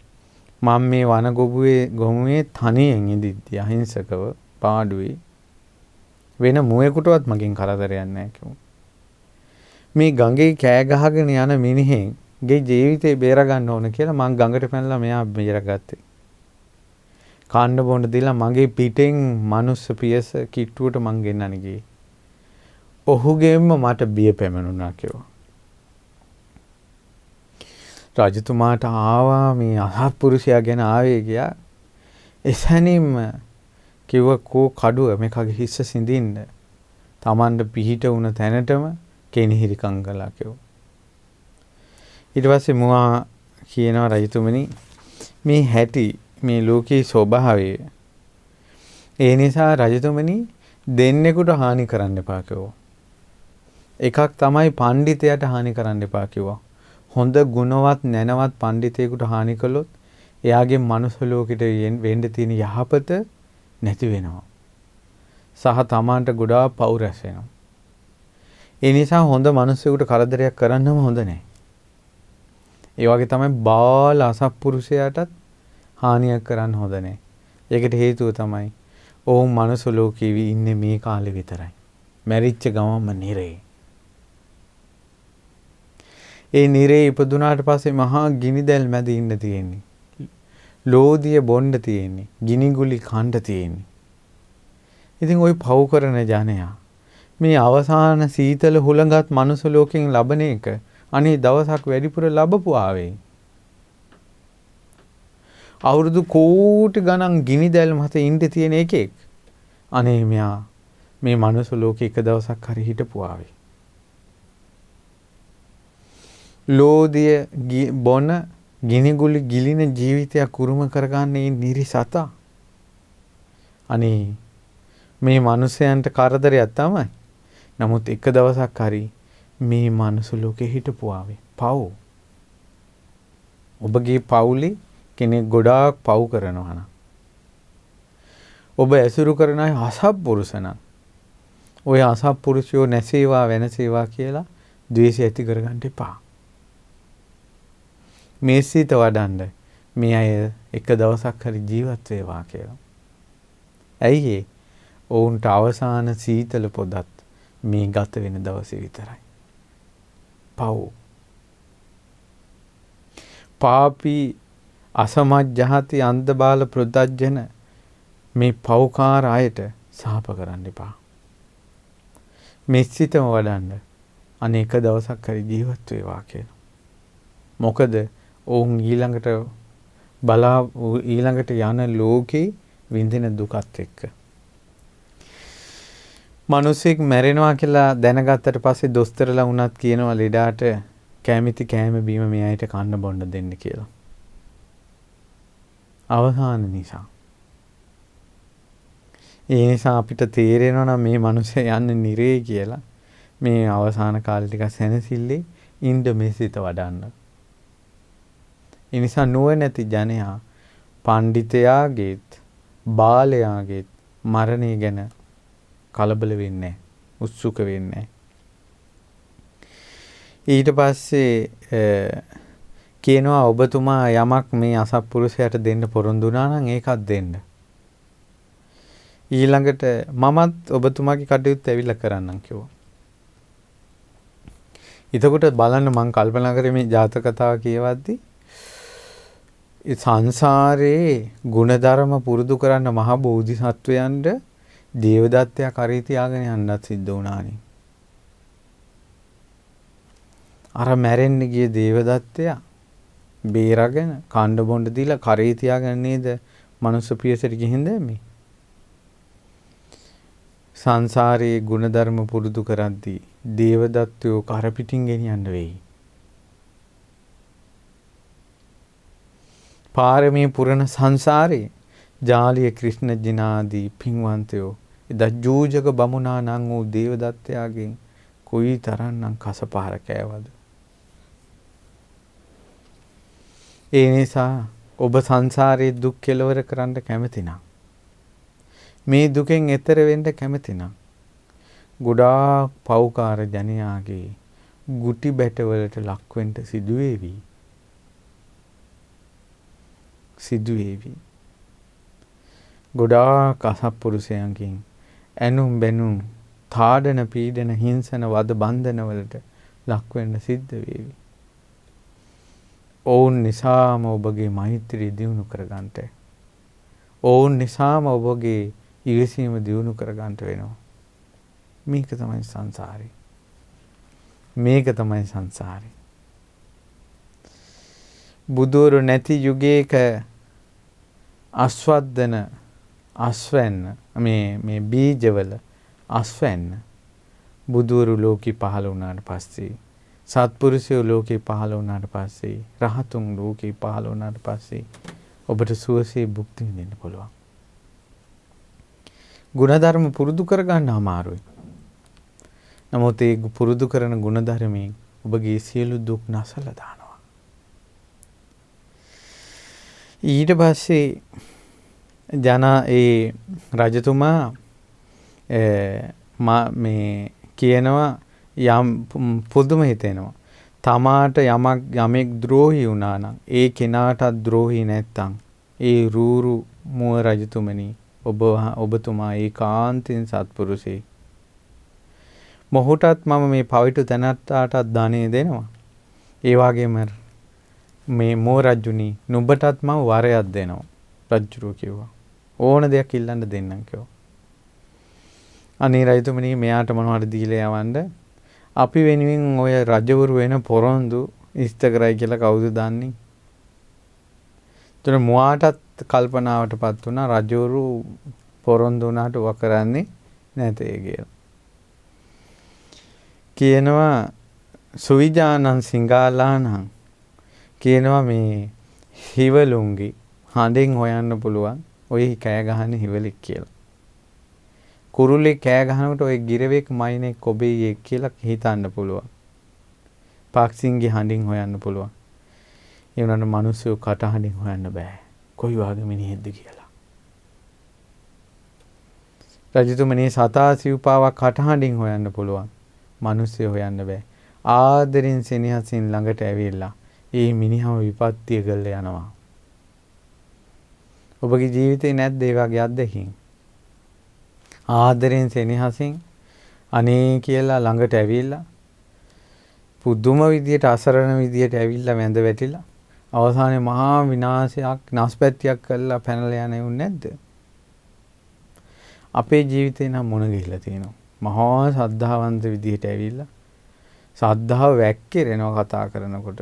මම මේ ගොමුවේ තනියෙන් ඉඳිද්දී අහිංසකව පාඩුවේ වෙන මුවෙකුටවත් මගෙන් කරදරයක් නැහැ කිව්වා. මේ ගඟේ කෑ ගහගෙන යන මිනිහෙන්ගේ ජීවිතේ බේර ගන්න ඕන කියලා මං ගඟට පැනලා මෙයා බේරගත්තේ. කාණ්ඩ බොණ්ඩ දීලා මගේ පිටෙන් මනුස්ස පියස කිට්ටුවට මං ගෙන්නන්නේ ගියේ. ඔහුගෙන්ම මට බිය පැමිණුණා කිව්වා. රජතුමාට ආවා මේ අසත්පුරුෂයා ගැන ආවේ ගියා. එසැනින්ම කිව්ව කෝ කඩුව මේකගේ හිස්ස සිඳින්න. Tamanda පිහිට වුණ තැනටම කෙනෙහිරිකම් කළා කිව්වා. ඊට පස්සේ මුවා කියනවා රජතුමනි මේ හැටි මේ ලෝකේ ස්වභාවය. ඒ නිසා රජතුමනි දෙන්නෙකුට හානි කරන්න එපා කිව්වා. එකක් තමයි පඬිතයාට හානි කරන්න එපා කිව්වා. හොඳ ගුණවත් නැනවත් පඬිතයෙකුට හානි කළොත් එයාගේ මනුස්ස ලෝකෙට වෙන්න තියෙන යහපත නැති වෙනවා. සහ තමාන්ට ගොඩාක් පව් රැස් වෙනවා. ඒ නිසා හොඳ මිනිස්සුෙකුට කරදරයක් කරන්නම හොඳ නැහැ. ඒ වගේ තමයි බාල අසත්පුරුෂයාටත් හානියක් කරන්න හොඳ නැහැ. ඒකට හේතුව තමයි ඔවුන් මනුස්ස ලෝකෙ ඉන්නේ මේ කාලේ විතරයි. මැරිච්ච ගමන්ම නිරේ. ඒ නිරේ ඉපදුනාට පස්සේ මහා ගිනිදැල් මැද ඉන්න තියෙන්නේ. ලෝදිය බොන්න තියෙන්නේ. ගිනිගුලි කන්න තියෙන්නේ. ඉතින් ওই පව් කරන ජනයා මේ අවසාන සීතල හුළඟත් මනුස්ස ලෝකෙන් ලබන එක අනේ දවසක් වැඩිපුර ලැබපු ආවේ. අවුරුදු කෝටි ගණන් ගිනිදැල් මත ඉන්න තියෙන එකෙක් අනේ මෙයා මේ මනුස්ස ලෝකෙ එක දවසක් හරි හිටපු ආවේ. ලෝදිය බොන ගිනිගුලි ගිලින ජීවිතයක් උරුම කරගන්නේ නිරිසතා. අනේ මේ මිනිසයන්ට කරදරයක් තමයි. නමුත් එක දවසක් හරි මේ මනුස්ස ලෝකෙ හිටපු ආවේ. පව්. ඔබගේ පවුලේ කෙනෙක් ගොඩාක් පව් කරනවා නම් ඔබ ඇසුරු කරන අය අසත්පුරුෂ නම් ඔය අසත්පුරුෂයෝ නැසේවා වෙනසේවා කියලා ද්වේෂය ඇති කරගන්න එපා. මේ සිත වඩන්න මේ අය එක දවසක් හරි ජීවත් වේවා කියලා. ඇයි ඒ? ඔවුන්ට අවසාන සීතල පොදත් මේ ගත වෙන දවසේ විතරයි. පව්. පාපී අසමජ්ජහති අන්ධබාල ප්‍රදජ්ජන මේ පව්කාර අයට සාප කරන්න එපා. මෙසිතම වඩන්න අනේක දවසක් හරි ජීවත් වේවා කියලා. මොකද ඔවුන් ඊළඟට යන ලෝකේ විඳින දුකත් එක්ක. මිනිසෙක් මැරෙනවා කියලා දැනගත්තට පස්සේ දොස්තරලා වුණත් කියනවා ලෙඩාට කැමිති කෑම බීම මේ අයට කන්න බොන්න දෙන්න කියලා. අවසාන නිසා. ඒ නිසා අපිට තේරෙනවා නම් මේ මිනිස්සයා යන්නේ නිරේ කියලා. මේ අවසාන කාලේ ටික සැනසille ඉන්න මේ සිත වඩන්න. ඒ නිසා නුවණැති ජනයා පඬිතයාගේත් බාලයාගේත් මරණය ගැන කලබල වෙන්නේ නැහැ. උත්සුක වෙන්නේ නැහැ. ඊට පස්සේ කියනවා ඔබතුමා යමක් මේ අසත්පුරුෂයාට දෙන්න පොරොන්දු වුණා නම් ඒකත් දෙන්න. ඊළඟට මමත් ඔබතුමාගේ කටයුත්ත ඇවිල්ලා කරන්නම් කිව්වා. එතකොට බලන්න මං කල්පනා කරේ මේ ජාතක කතාව කියවද්දි සංසාරේ ගුණධර්ම පුරුදු කරන්න මහ බෝධිසත්වයන්ට දේවදත්තයා කරේ තියාගෙන යන්නත් සිද්ධ වුණානේ. අර මැරෙන්න ගිය දේවදත්තයා බේරගෙන කණ්ඩ බොණ්ඩ දීලා කරේ තියාගෙන නේද මනුස්ස පියසට ගිහින් දැම්මේ. සංසාරේ ගුණධර්ම පුරුදු කරද්දී දේවදත්තයෝ කර පිටින් ගෙනියන්න වෙයි. පාරමී පුරණ සංසාරේ ජාලිය ක්‍රිෂ්ණ ජිනාදී පින්වන්තයෝ එදා ජූජක බමුණා නම් වූ දේවදත්තයාගෙන් කොයි තරම්නම් කසපාර කෑවද. ඒ නිසා ඔබ සංසාරේ දුක් කෙලවර කරන්න කැමති නම් මේ දුකෙන් එතර වෙන්න කැමති නම් ගොඩාක් පෞකාර ජනයාගේ ගුටි බැටවලට ලක් වෙන්න සිදුවේවි. ගොඩාක් අසත්පුරුෂයන්ගෙන් ඇනුම් බැනුම් තාඩන පීඩන හිංසන වද බන්ධනවලට ලක් වෙන්න සිද්ධ වේවි. ඔවුන් නිසාම ඔබගේ මෛත්‍රිය දියුණු කරගන්නට. ඔවුන් නිසාම ඔබගේ ඉවසීම දියුණු කරගන්නට වෙනවා. මේක තමයි සංසාරේ. මේක තමයි සංසාරේ. බුදුරු නැති යුගයක අස්වද්දන අස්වැන්න මේ බීජවල අස්වැන්න බුදුරු ලෝකෙ පහළ වුණාට පස්සේ සත්පුරුෂයෝ ලෝකේ පහළ වුණාට පස්සේ රහතුන් ලෝකේ පහළ වුණාට පස්සේ ඔබට සුවසේ භුක්ති විඳින්න පුළුවන්. ගුණධර්ම පුරුදු කරගන්න අමාරුයි. නමුත් ඒ පුරුදු කරන ගුණධර්මයෙන් ඔබගේ සියලු දුක් නැසලා දානවා. ඊට පස්සේ ඒ රජතුමා මේ කියනවා යම් පුදුම හිතෙනවා. තමාට යමෙක් ද්‍රෝහි වුණා නම් ඒ කෙනාටත් ද්‍රෝහි නැත්තම් ඒ රූරු මුව රජතුමනි ඔබතුමා ඒකාන්තයෙන් සත්පුරුෂයෙක්. මොහුටත් මම මේ පවිටු තැනැත්තාටත් දානය දෙනවා. ඒ වගේම මේ මුව රජුනි නුඹටත් මම වරයක් දෙනවා. රජුරු කිව්වා. ඕන දෙයක් ඉල්ලන්න දෙන්නම් කිව්වා. අනේ රජතුමනි මෙයාට මොනවද දීලා යවන්න? අපි වෙනුවෙන් ඔය රජවරු වෙන පොරොන්දු ඉෂ්ට කරයි කියලා කවුද දන්නේ? ඒතර මුවාටත් කල්පනාවටපත් වුණා රජවරු පොරොන්දු වුණාට ව කරන්නේ නැතේ කියලා. කියනවා සුවිජානං සිංගාලානං කියනවා මේ හිවලුන්ගේ හඬෙන් හොයන්න පුළුවන් ඔය කෑ ගහන්නේ හිවලෙක් කියලා. කුරුල්ලේ කෑ ගහනකොට ඔය ගිරවෙක් මයිනෙක් ඔබේ කියලා හිතන්න පුළුවන්. පක්ෂින්ගේ හඬින් හොයන්න පුළුවන්. ඒ වුණාට මිනිස්සු කටහඬින් හොයන්න බෑ. කොයි වගේ මිනිහෙක්ද කියලා. රජතුමනි සතා සිව්පාවක් කටහඬින් හොයන්න පුළුවන්. මිනිස්සු හොයන්න බෑ. ආදරෙන් සෙනෙහසින් ළඟට ඇවිල්ලා ඒ මිනිහම විපත්තිය කරලා යනවා. ඔබගේ ජීවිතේ නැද්ද ඒ වගේ අත්දැකීම්? ආදරෙන් සෙනෙහසින් අනේ කියලා ළඟට ඇවිල්ලා පුදුම විදියට අසරණ විදියට ඇවිල්ලා වැඳ වැටිලා අවසානයේ මහා විනාශයක් නැස්පැත්තියක් කරලා පැනලා යන්නේ නැද්ද? අපේ ජීවිතේ නම් මොන ගිහිලා තියෙනවා. මහා සද්ධාවන්ත විදියට ඇවිල්ලා සද්ධාව වැක්කිරෙනවා කතා කරනකොට.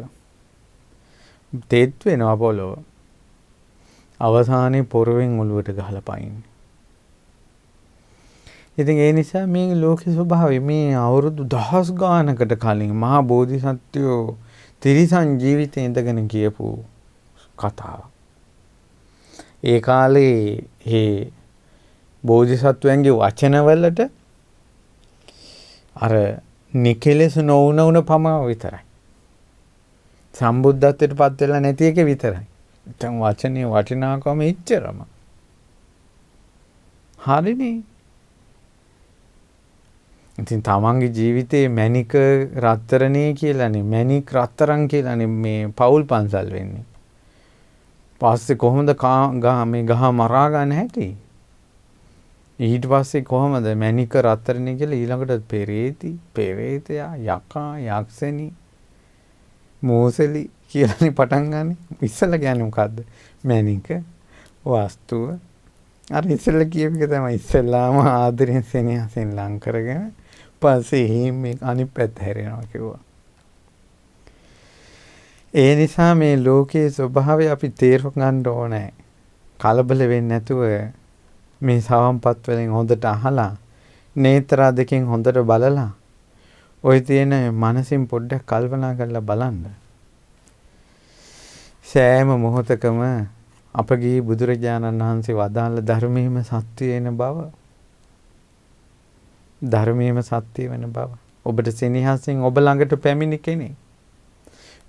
තෙත් වෙනවා පොළොව. අවසානයේ පොරවෙන් ඔලුවට ගහලා පයින්නේ. ඉතින් ඒ නිසා මේ ලෝක ස්වභාවය මේ අවුරුදු දහස් ගානකට කලින් මහා බෝධිසත්වයෝ තිරිසන් ජීවිතේ ඉඳගෙන කියපු කතාවක්. ඒ කාලේ මේ බෝධිසත්වයන්ගේ වචනවලට අර නිකලෙස නොවුන පම විතරයි. සම්බුද්ධත්වයට පත් වෙලා නැති එක විතරයි. නැත්නම් වචනේ වටිනාකම ඉච්චරම. හරිනේ. ඉතින් තමන්ගේ ජීවිතේ මැණික රත්තරනේ කියලානේ මැණික් රත්තරන් කියලානේ මේ පෞල් පන්සල් වෙන්නේ. පස්සේ කොහොමද මේ ගහ මරා ගන්න හැටි? ඊට පස්සේ කොහොමද මැණික රත්තරනේ කියලා ඊළඟට පෙරේතයා යකා යක්ෂණි මෝසලි කියලානේ පටන් ගන්නෙ. ඉස්සෙල්ලා කියන්නේ මොකද්ද? මැණික වස්තුව. අර ඉස්සෙල්ලා කියපු එක තමයි ඉස්සෙල්ලාම ආදරෙන් සෙනෙහසෙන් ලං කරගෙන පස්සේ මේ අනිත් පැත්ත හැරෙනවා කිව්වා. ඒ නිසා මේ ලෝකයේ ස්වභාවය අපි තේරුම් ගන්න ඕනේ. කලබල වෙන්නේ නැතුව මේ සවම්පත් වලින් හොඳට අහලා නේත්‍රා දෙකෙන් හොඳට බලලා ඔය තියෙන මනසින් පොඩ්ඩක් කල්පනා කරලා බලන්න. සෑම මොහොතකම අපගේ බුදුරජාණන් වහන්සේ වදාළ ධර්මයේම සත්‍ය වෙන බව ධර්මයේම සත්‍ය වෙන බව ඔබට සෙනෙහසින් ඔබ ළඟට පැමිණි කෙනෙක්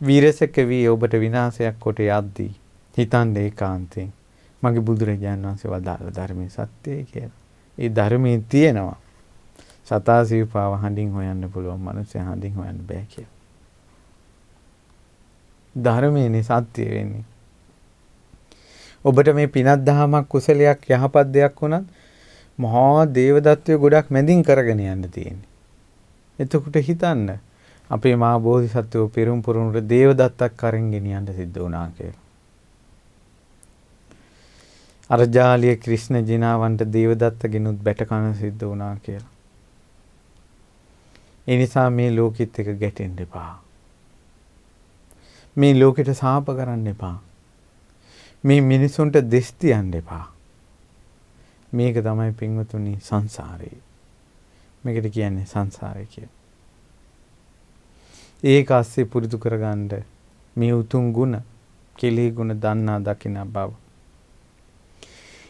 වීරසක වී ඔබට විනාශයක් කොට යද්දී හිතන්නේ ඒකාන්තයෙන් මගේ බුදුරජාණන් වහන්සේ වදාළ ධර්මයේ සත්‍යයි කියලා. ඒ ධර්මයේ තියෙනවා. සතා සිව්පාව හඬින් හොයන්න පුළුවන් මිනිස්සු හඬින් හොයන්න බෑ කියලා. ධර්මයේනේ සත්‍ය වෙන්නේ. ඔබට මේ පිනක් දහමක් කුසලයක් යහපත් දෙයක් වුණත් මහා දේවදත්තයෝ ගොඩක් මැදින් කරගෙන යන්න තියෙන්නේ. එතකොට හිතන්න අපේ මහා බෝධිසත්වෝ පෙරම් පුරුණට දේවදත්තක් කරන් ගෙනියන්න සිද්ධ වුණා කියලා. අර ජාලිය ක්‍රිෂ්ණ ජිනාවන්ට දේවදත්තගෙනුත් බැට කන සිද්ධ වුණා කියලා. ඒ නිසා මේ ලෝකෙත් එක ගැටෙන්න එපා. මේ ලෝකෙට සාප කරන්න එපා. මේ මිනිසුන්ට දෙස් තියන්න එපා. මේක තමයි පින්වතුනි සංසාරේ. මේකට කියන්නේ සංසාරය කියලා. ඒක ASCII පුරුදු කරගන්න මේ උතුම් ගුණ කෙලෙහි ගුණ දන්නා දකින බව.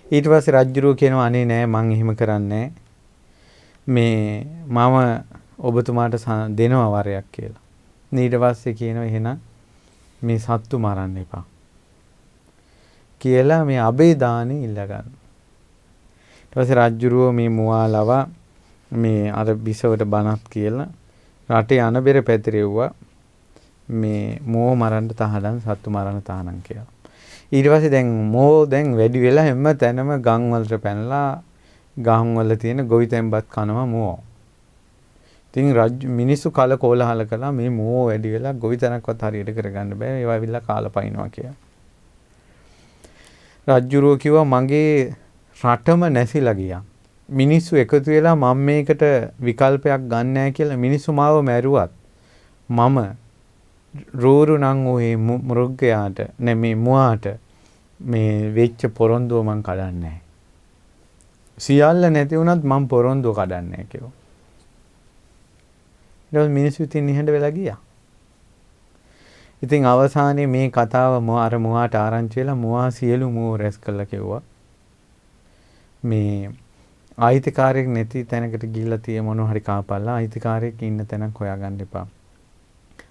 ඊට පස්සේ රජුරෝ කියනවා අනේ නෑ මං එහෙම කරන්නේ මේ මම ඔබතුමාට දෙනවා වරයක් කියලා. ඊට පස්සේ කියනවා එහෙනම් මේ සත්තු මරන්න එපා කියලා මේ අබේදානෙ ඉල්ල ගන්න. ඊට පස්සේ රජ්ජුරුව මේ මුවාලව මේ අර බිසවට බණක් කියලා රටේ අනබෙර පැතිරෙව්වා මේ මෝ මරන්න තහනම් සත්තු මරන්න තහනම් කියලා. ඊට පස්සේ දැන් මෝ දැන් වැඩි වෙලා හැම තැනම ගම් වලට පැනලා ගම් වල තියෙන ගොවිතැන්පත් කනවා මෝ. ඉතින් මිනිස්සු කල කෝලහල කළා මේ මෝ වැඩි වෙලා ගොවිතැනක්වත් හරියට කරගන්න බෑ ඒවා ඇවිල්ලා කාලා පයින්නවා කියලා. රජ්ජුරුව කිව්වා මගේ රටම නැසිලා ගියා. මිනිස්සු එකතු වෙලා මම මේකට විකල්පයක් ගන්න නැහැ කියලා මිනිස්සු මාව මැරුවත් මම රෝරු නම් ඔය මෘගයාට නෙමෙයි මුවාට මේ වෙච්ච පොරොන්දුව මං කඩන්නේ නැහැ. සියල්ල නැති වුණත් මං පොරොන්දුව කඩන්නේ නැහැ කිව්වා. ඊට මිනිස්සු ඉතින් නිහඬ වෙලා ගියා. ඉතින් අවසානයේ මේ කතාව අර මුවාට ආරංචි වෙලා මුවා සියලු මුව රැස් කළා කිව්වා. මේ අයිතිකාරයෙක් නැති තැනකට ගිහිල්ලා තිය මොනවා හරි කාපල්ලා අයිතිකාරයෙක් ඉන්න තැනක් හොයාගන්න එපා.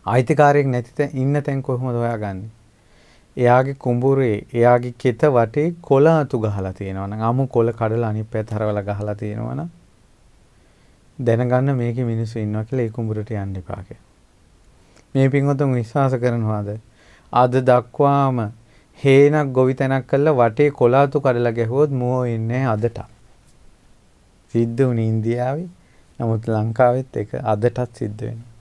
අයිතිකාරයෙක් නැති ඉන්න තැන් කොහොමද හොයාගන්නේ? එයාගේ කුඹුරේ එයාගේ කෙත වටේ කොළ අතු ගහලා තියෙනවා නම් අමු කොළ කඩලා අනිත් පැත්ත හරවලා ගහලා තියෙනවා නම් දැනගන්න මේකේ මිනිස්සු ඉන්නවා කියලා ඒ කුඹුරට යන්න එපා කියලා. මේ පින්වතුන් විශ්වාස කරනවාද? අද දක්වාම හේනක් ගොවිතැනක් කළා වටේ කොළ අතු කඩලා ගැහුවොත් මුවෝ ඉන්නේ අදට. සිද්ධ වුණේ ඉන්දියාවේ. නමුත් ලංකාවෙත් ඒක අදටත් සිද්ධ වෙනවා.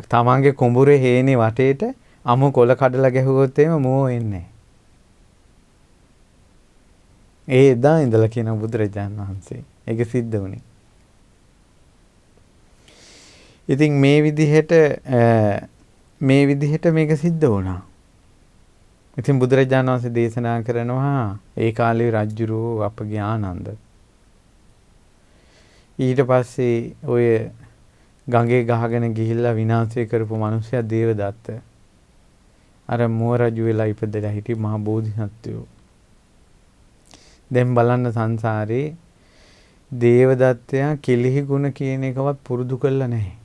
තමන්ගේ කුඹුරේ හේනේ වටේට අමු කොළ කඩලා ගැහුවොත් එහෙම මුවෝ එන්නේ නැහැ. ඒ එදා ඉඳලා කියන බුදුරජාණන් වහන්සේ. ඒක සිද්ධ වුණේ. ඉතින් මේ විදිහට මේක සිද්ධ වුණා. ඉතින් බුදුරජාණන් වහන්සේ දේශනා කරනවා ඒ කාලේ රජ්ජුරුව අපගේ ආනන්ද. ඊට පස්සේ ඔය ගඟේ ගහගෙන ගිහිල්ලා විනාශය කරපු මිනිසයා දේවදත්ත. අර මුව රජු වෙලා ඉපදලා හිටි මහ බෝධිසත්වයෝ. දැන් බලන්න සංසාරේ දේවදත්තයා කෙලිහි ගුණ කියන එකවත් පුරුදු කරලා නැහැ.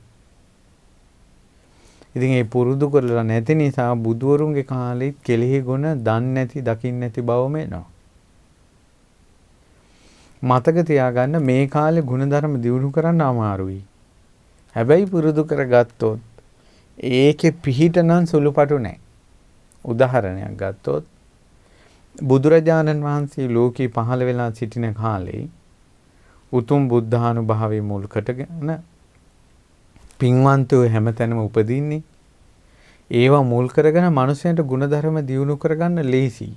ඉතින් ඒ පුරුදු කරලා නැති නිසා බුදුවරුන්ගේ කාලෙත් කෙලිහි ගුණ දන්නේ නැති දකින්න නැති බවම එනවා. මතක තියාගන්න මේ කාලේ ගුණධර්ම දියුණු කරන්න අමාරුයි. හැබැයි පුරුදු කරගත්තොත් ඒකේ පිහිට නම් සුළුපටු නැහැ. උදාහරණයක් ගත්තොත් බුදුරජාණන් වහන්සේ ලෝකේ පහළ වෙලා සිටින කාලේ උතුම් බුද්ධානුභාවයේ මුල් කොටගෙන පින්වන්තයෝ හැමතැනම උපදින්නේ. ඒවා මුල් කරගෙන මිනිසයන්ට ගුණධර්ම දියුණු කරගන්න ලේසි.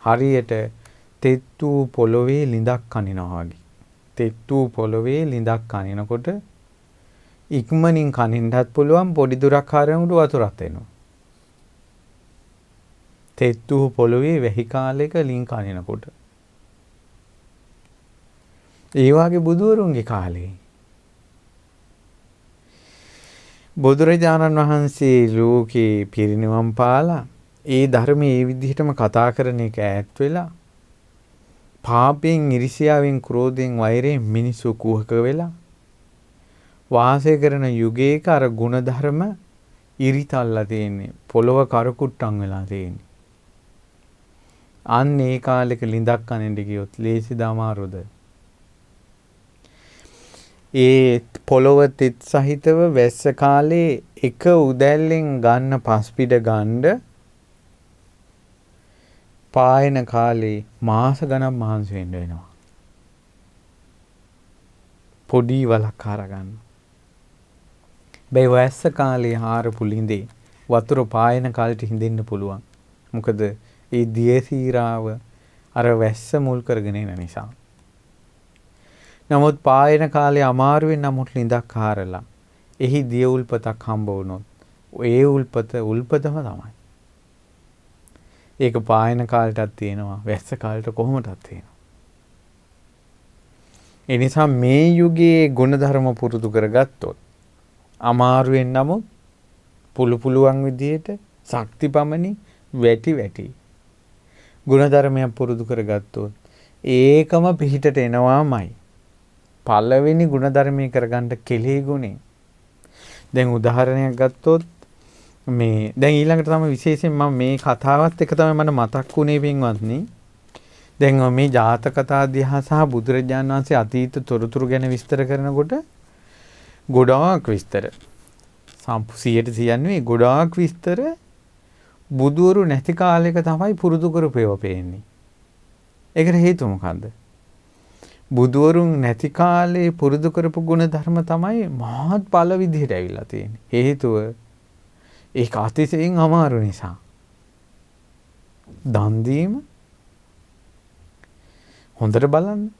හරියට තෙත්තු පොළොවේ ලිඳක් කනිනවා වගේ. තෙත්තු පොළොවේ ලිඳක් කනිනකොට ඉක්මනින් කනින්නත් පුළුවන් පොඩි දුරක් හරිනකොට වතුරක් එනවා. තෙත්තු පොළොවේ වැහි කාලයක ලින් කනිනකොට. ඒ වගේ බුදුවරුන්ගේ කාලේ බුදුරජාණන් වහන්සේ ලෝකේ පිරිනිවන් පාලා ඒ ධර්මයේ ඒ විදිහටම කතා කරන එක ඈත් වෙලා පාපයෙන් ඉරිසියාවෙන් ක්‍රෝධයෙන් වෛරයෙන් මිනිස්සු කුහක වෙලා වාසය කරන යුගයක අර ගුණධර්ම ඉරිතල්ලා තියෙන්නේ පොළව කරකුට්ටම් වෙලා තියෙන්නේ. අන්න ඒ කාලෙක ලිඳක් කනින්න ගියොත් ලේසිද අමාරුද? ඒ පොළොව තෙත් සහිතව වැස්ස කාලේ එක උදැල්ලෙන් ගන්න පස්පිඩ ගන්න පායන කාලේ මාස ගණන් මහන්සි වෙන්න වෙනවා. පොඩි වලක් අරගන්න. බෑ වැස්ස කාලේ හාරපු ලිඳේ වතුර පායන කාලෙට හිඳෙන්න පුළුවන්. මොකද ඒ දියසීරාව අර වැස්ස මුල් කරගෙන ඉන්න නිසා. නමුත් පායන කාලේ අමාරුවෙන් නමුත් ලිඳක් හාරලා එහි දිය උල්පතක් හම්බ වුණොත් ඒ උල්පතම තමයි. ඒක පායන කාලයටත් තියෙනවා වැස්ස කාලයට කොහොමදත් තියෙනවා. ඒ නිසා මේ යුගයේ ගුණධර්ම පුරුදු කරගත්තොත් අමාරුවෙන් නමුත් පුළුවන් විදියට ශක්තිපමණි වැටි ගුණධර්මයක් පුරුදු කරගත්තොත් ඒකම පිහිටට එනවාමයි. පළවෙනි ಗುಣධර්මයේ කරගන්න කෙලෙහි ගුණේ. දැන් උදාහරණයක් ගත්තොත් මේ දැන් ඊළඟට තමයි විශේෂයෙන් මම මේ කතාවත් එක තමයි මට මතක් වුණේ පින්වත්නි. දැන් මේ ජාතක කතා දිහා සහ බුදුරජාණන් වහන්සේ අතීත තොරතුරු ගැන විස්තර කරනකොට ගොඩාක් විස්තර 100% නෙවෙයි ගොඩාක් විස්තර බුදුවරු නැති කාලයක තමයි පුරුදු කරපේව පේන්නේ. ඒකට හේතුව මොකද්ද? බුදුවරුන් නැති කාලේ පුරුදු කරපු ගුණ ධර්ම තමයි මහත් ඵල විදිහට ඇවිල්ලා තියෙන්නේ. හේතුව ඒක අතිශයින් අමාරු නිසා. දන් දීම හොඳට බලන්න.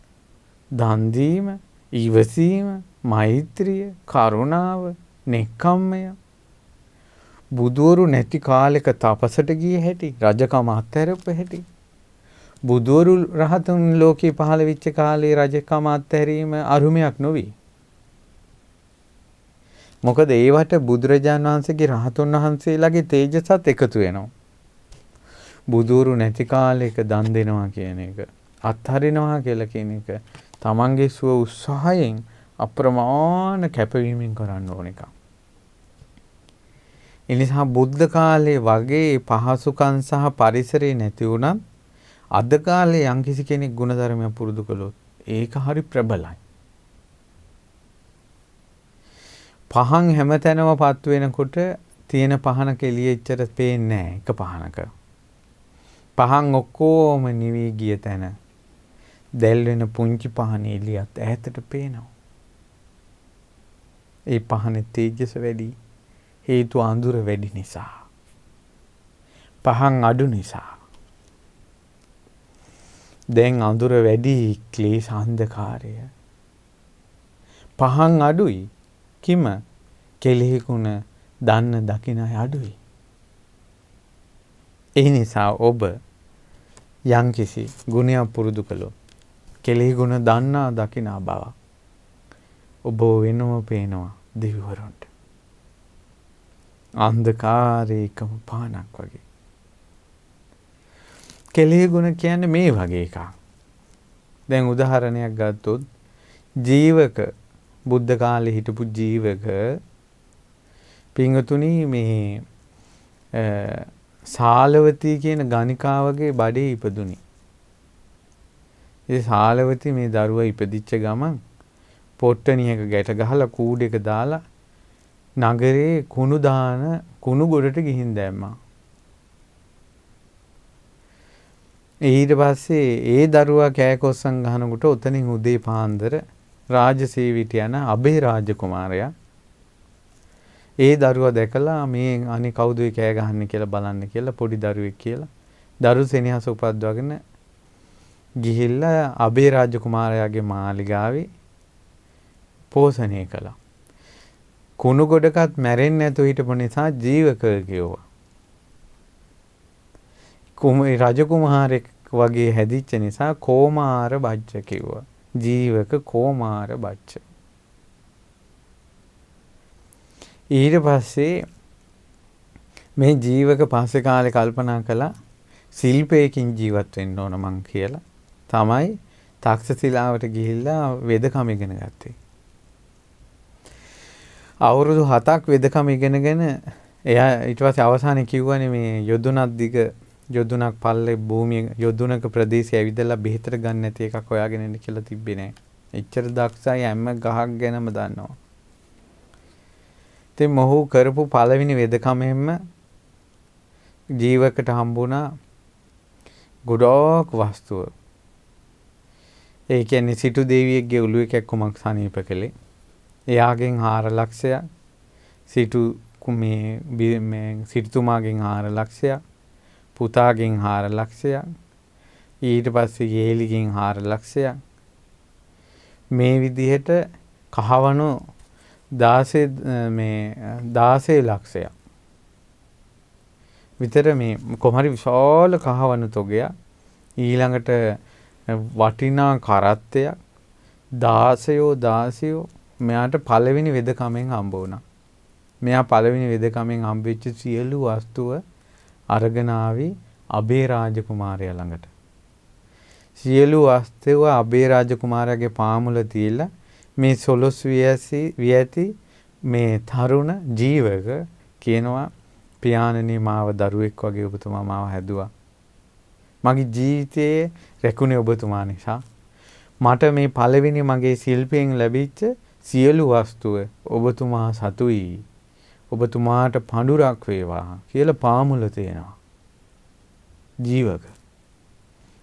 දන් දීම, ඊවසීම, මෛත්‍රිය, කරුණාව, නෙක්ඛම්මය බුදුවරු නැති කාලෙක තපසට ගිය හැටි, රජකම අත්හැරපු හැටි. බුදුවරු රහතුන් ලෝකේ පහළ වෙච්ච කාලේ රජකම අත්හැරීම අරුමයක් නොවේ. මොකද ඒවට බුදුරජාණන් වහන්සේගේ රහතුන් වහන්සේලාගේ තේජසත් එකතු වෙනවා. බුදුවරු නැති කාලයක දන් දෙනවා කියන එක, අත්හරිනවා කියලා කියන එක තමන්ගේ සුව උත්සාහයෙන් අප්‍රමාණ කැපවීමෙන් කරන්න ඕන එකක්. ඒ නිසා බුද්ධ කාලේ වගේ පහසුකම් සහ පරිසරය නැති වුණත් අද කාලේ යම්කිසි කෙනෙක් ගුණධර්මය පුරුදු කළොත් ඒක හරි ප්‍රබලයි. පහන් හැමතැනම පත් වෙනකොට තියෙන පහනක එළිය එච්චර පේන්නේ නැහැ එක පහනක. පහන් ඔක්කොම නිවි ගිය තැන දැල් වෙන පුංචි පහන එළියත් ඈතට පේනවා. ඒ පහනේ තේජස වැඩි. හේතු අඳුර වැඩි නිසා. පහන් අඩු නිසා. දැන් අඳුර වැඩි ක්ලේශ අන්ධකාරය. පහන් අඩුයි. කිම කෙලෙහි ගුණ දන්න දකින අය අඩුයි. ඒ නිසා ඔබ යම්කිසි ගුණයක් පුරුදු කළොත් කෙලෙහි ගුණ දන්නා දකිනා බව ඔබ වෙනම පේනවා දෙවිවරුන්ට. අන්ධකාරයකම පානක් වගේ. කෙලෙහි ගුණ කියන්නේ මේ වගේ එකක්. දැන් උදාහරණයක් ගත්තොත් ජීවක බුද්ධ කාලේ හිටපු ජීවක පිංගතුණි මේ සාලවතී කියන ගණිකාවගේ බඩේ ඉපදුණි. ඒ සාලවතී මේ දරුවා ඉපදිච්ච ගමන් පොට්ටනියක ගැට ගහලා කූඩේක දාලා නගරේ කුණු දාන කුණු ගොඩට ගිහින් දැම්මා. ඊට පස්සේ ඒ දරුවා කෑකොස්සන් ගහනකොට උතනින් උදේ පාන්දර රාජසේවිට යන අබේ රාජකුමාරයා ඒ දරුවා දැකලා මේ අනේ කවුද ඒ කෑ ගහන්නේ කියලා බලන්න කියලා පොඩි දරුවෙක් කියලා දරු සෙනෙහස උපද්දවගෙන ගිහිල්ලා අබේ රාජකුමාරයාගේ මාලිගාවේ පෝෂණය කළා. කුණු ගොඩකත් මැරෙන්නේ නැතුව හිටපු නිසා ජීවක කිව්වා. රජකුමාරෙක් වගේ හැදිච්ච නිසා කෝමාර බච්ච කිව්වා. ජීවක කෝමාර බච්ච. ඊට පස්සේ මේ ජීවක පස්සේ කාලේ කල්පනා කළා ශිල්පයකින් ජීවත් වෙන්න ඕන මං කියලා. තමයි තක්ෂශිලාවට ගිහිල්ලා වෙදකම ඉගෙන ගත්තේ. අවුරුදු 7ක් වෙදකම ඉගෙනගෙන එයා ඊට පස්සේ අවසානයේ කිව්වනේ මේ යොදුනක් දිග යොදුනක් පල්ලේ භූමිය යොදුනක ප්‍රදේශය ඇවිදලා බෙහෙතට ගන්න නැති එකක් හොයාගෙන එන්න කියලා තිබ්බේ නෑ. එච්චර දක්ෂයි හැම ගහක් ගැනම දන්නවා. ඉතින් මොහු කරපු පළවෙනි වෙදකමෙන්ම ජීවකට හම්බුණා ගොඩක් වස්තුව. ඒ කියන්නේ සිටු දේවියෙක්ගේ ඔළුවේ කැක්කුමක් සනීප කළේ. එයාගෙන් 4 ලක්ෂයක් සිටු මේ සිටුතුමාගෙන් 4 ලක්ෂයක් පුතාගෙන් 4 ලක්ෂයක් ඊට පස්සේ ගේලිගෙන් 4 ලක්ෂයක් මේ විදිහට කහවණු 16 ලක්ෂයක් විතර මේ කොහමරි විශාල කහවණු තොගයක් ඊළඟට වටිනා කරත්තයක් 16 මෙයාට පළවෙනි වෙදකමෙන් හම්බ වුණා. මෙයා පළවෙනි වෙදකමෙන් හම්බෙච්ච සියලු වස්තුව අරගෙන ආවි අබේ රාජකුමාරයා ළඟට. සියලු වස්තුව අබේ රාජකුමාරයාගේ පාමුල තියලා මේ සොළොස් විය ඇති මේ තරුණ ජීවක කියනවා පියාණනි මාව දරුවෙක් වගේ ඔබතුමා මාව හැදුවා. මගේ ජීවිතයේ රැකුනේ ඔබතුමා නිසා. මට මේ පළවෙනි මගේ ශිල්පයෙන් ලැබිච්ච සියලු වස්තුව ඔබතුමා සතුයි. ඔබතුමාට පඳුරක් වේවා කියලා පාමුල තියෙනවා. ජීවක.